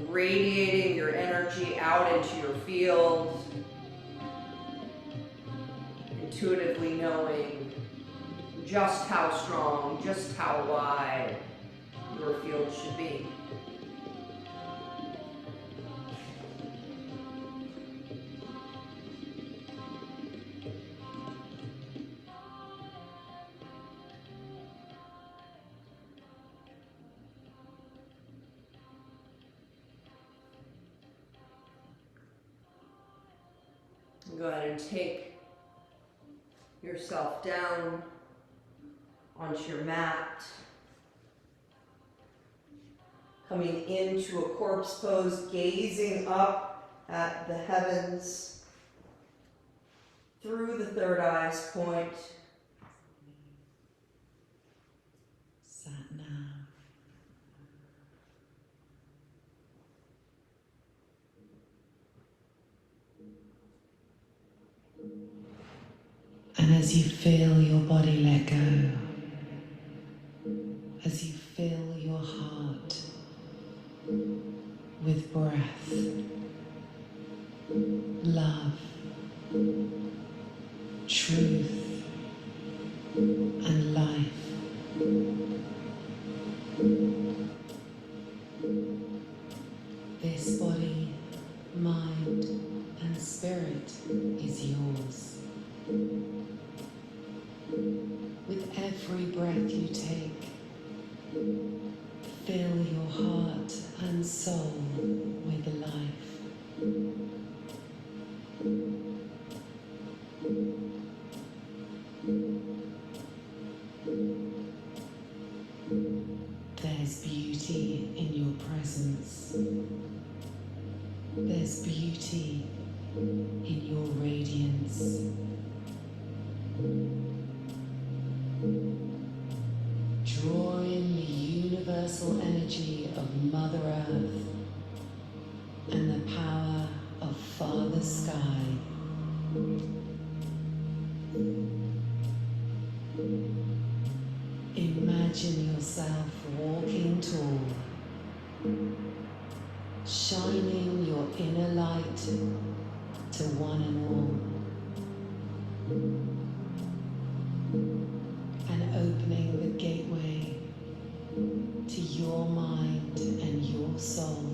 Radiating your energy out into your field, intuitively knowing just how strong, just how wide your field should be. Go ahead and take yourself down onto your mat. Coming into a corpse pose, gazing up at the heavens. through the third eye's point. Sat-nam. And as you feel your body let go, as you fill your heart with breath, love, truth, and life, this body, mind, and spirit is yours. With every breath you take, fill your heart and soul with life. There's beauty in your presence. There's beauty in your radiance. Draw in the universal energy of Mother Earth and the power of Father Sky. Imagine yourself walking tall, shining your inner light to one and all, and opening the gateway to your mind and your soul.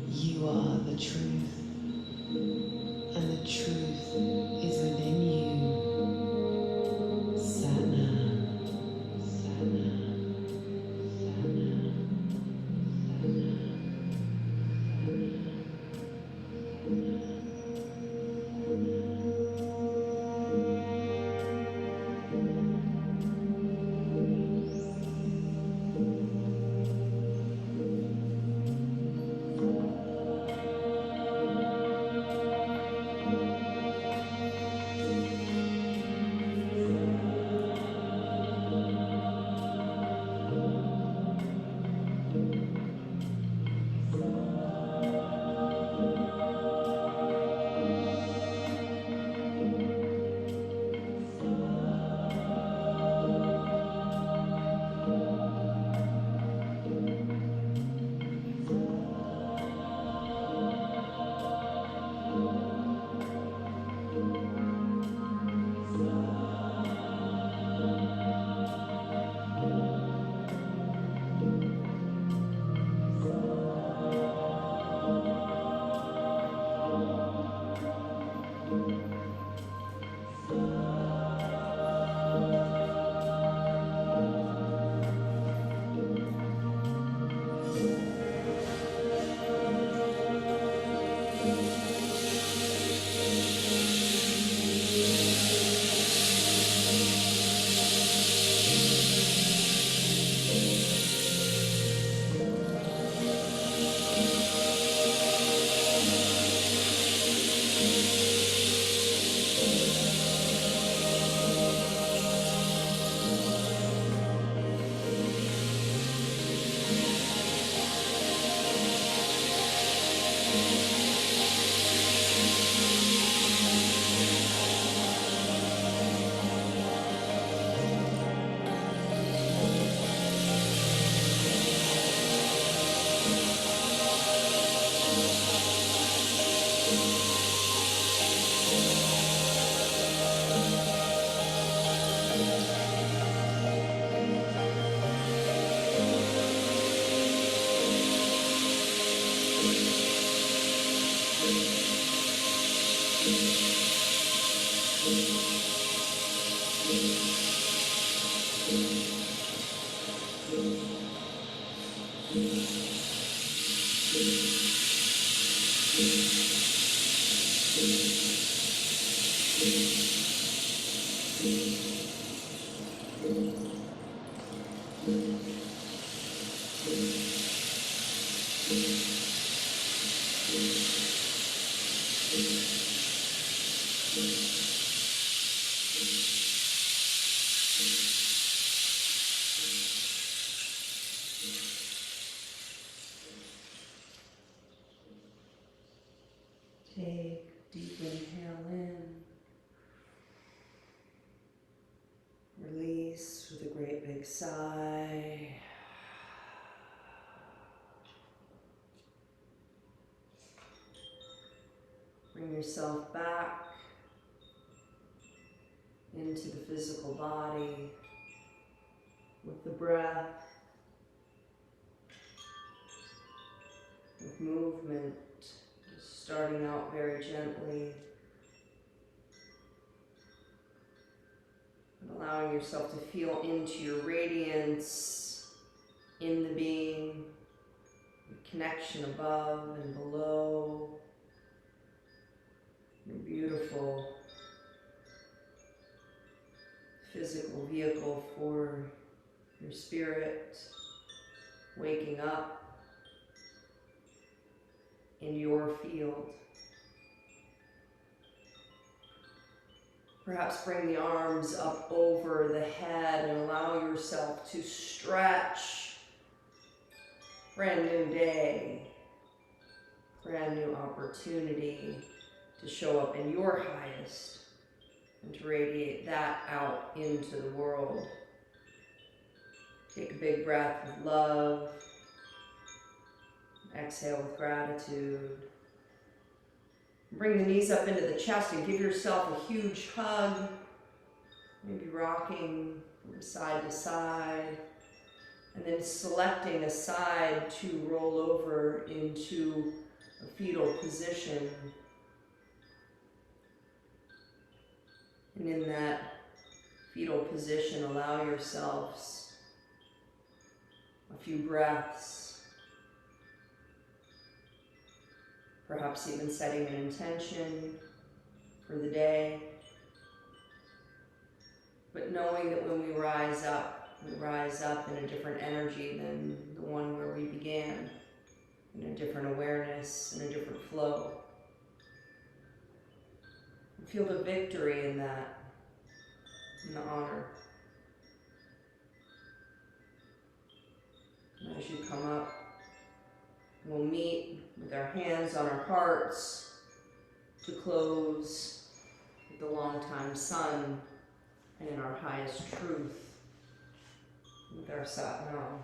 You are the truth, and the truth is within you. Sat-nam, Sat-nam, Sat-nam, Take a deep inhale in. Release with a great big sigh. Bring yourself back into the physical body with the breath, with movement, just starting out very gently, and allowing yourself to feel into your radiance in the being, the connection above and below, your beautiful physical vehicle for your spirit waking up in your field. Perhaps bring the arms up over the head and allow yourself to stretch. Brand new day, brand new opportunity to show up in your highest and to radiate that out into the world. Take a big breath with love. Exhale with gratitude. Bring the knees up into the chest and give yourself a huge hug. Maybe rocking from side to side. And then selecting a side to roll over into a fetal position. And in that fetal position, allow yourselves a few breaths. Perhaps even setting an intention for the day. But knowing that when we rise up in a different energy than the one where we began, in a different awareness, in a different flow. Feel the victory in that, in the honor. And as you come up, we'll meet with our hands on our hearts to close with the longtime sun and in our highest truth with our Sat Nam.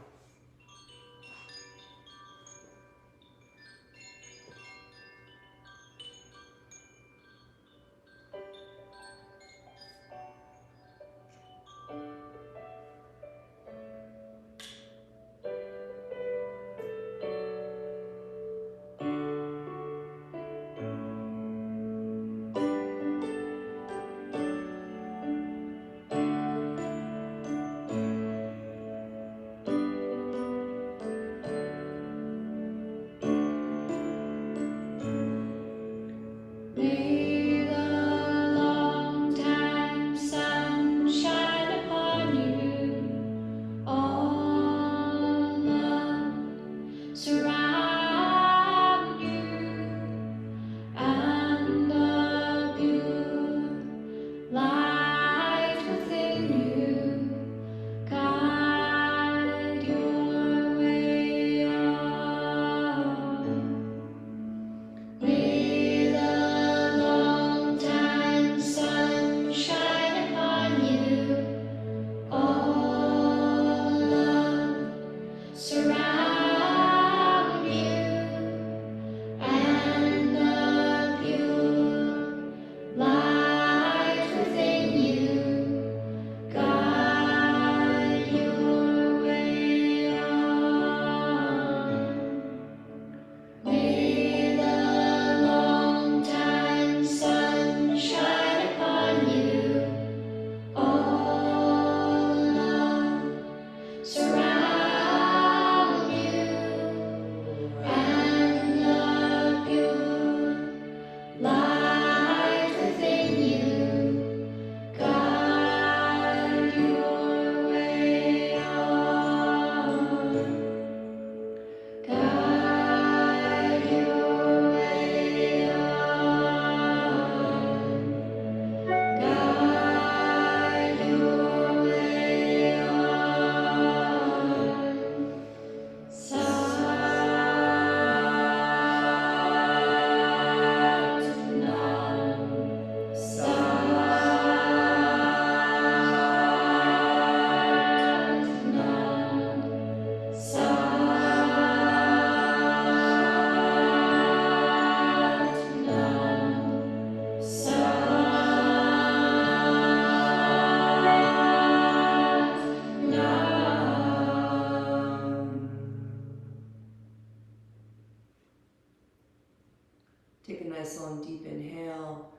Take a nice long deep inhale,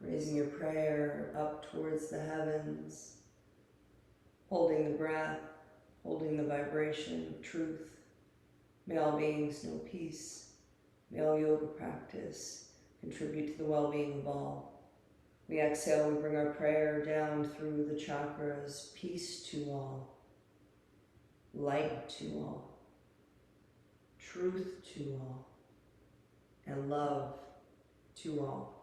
raising your prayer up towards the heavens, holding the breath, holding the vibration of truth. May all beings know peace. May all yoga practice contribute to the well-being of all. We exhale, we bring our prayer down through the chakras. Peace to all, light to all, truth to all, and love to all.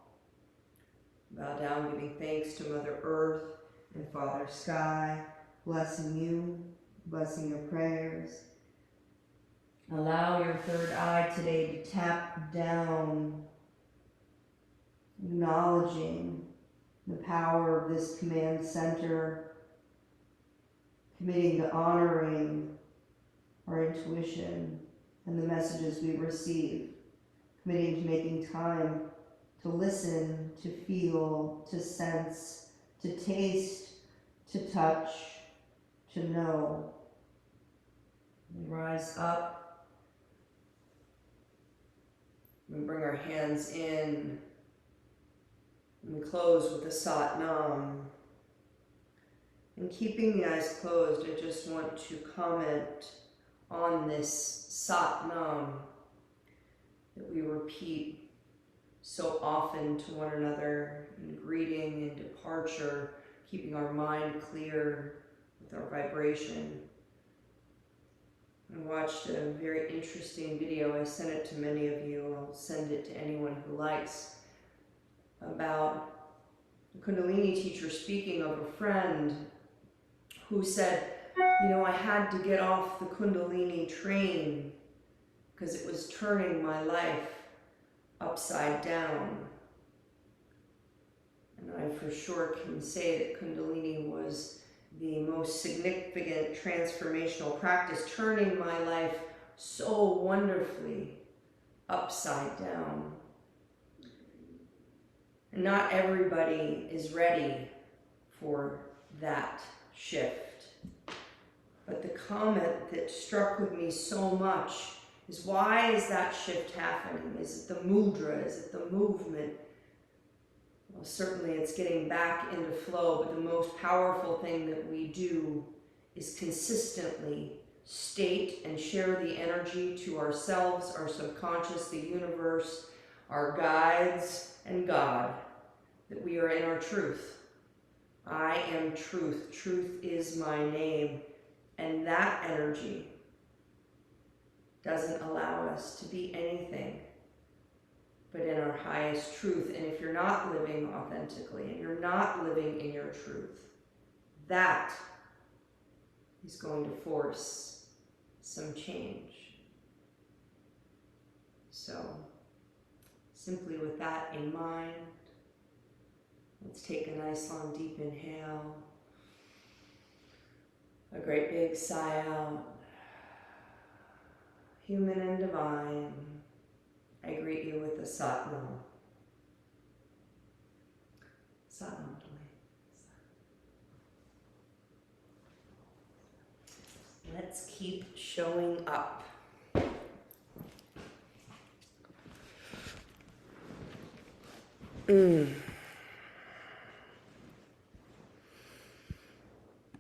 Bow down, giving thanks to Mother Earth and Father Sky, blessing you, blessing your prayers. Allow your third eye today to tap down, acknowledging the power of this command center, committing to honoring our intuition and the messages we receive, committing to making time to listen, to feel, to sense, to taste, to touch, to know. We rise up. We bring our hands in. And we close with a Sat Nam. And keeping the eyes closed, I just want to comment on this Sat Nam that we repeat so often to one another in greeting and departure, keeping our mind clear with our vibration. I watched a very interesting video. I sent it to many of you. I'll send it to anyone who likes, about a Kundalini teacher speaking of a friend who said, you know, I had to get off the Kundalini train because it was turning my life upside down. And I for sure can say that Kundalini was the most significant transformational practice, turning my life so wonderfully upside down. And not everybody is ready for that shift. But the comment that struck with me so much is, why is that shift happening? Is it the mudra? Is it the movement? Well, certainly it's getting back into flow, but the most powerful thing that we do is consistently state and share the energy to ourselves, our subconscious, the universe, our guides, and God, that we are in our truth. I am truth. Truth is my name. And that energy doesn't allow us to be anything but in our highest truth. And if you're not living authentically and you're not living in your truth, that is going to force some change. So, simply with that in mind, let's take a nice long deep inhale, a great big sigh out. Human and divine, I greet you with a Sat Nam. Sat Nam, let's keep showing up.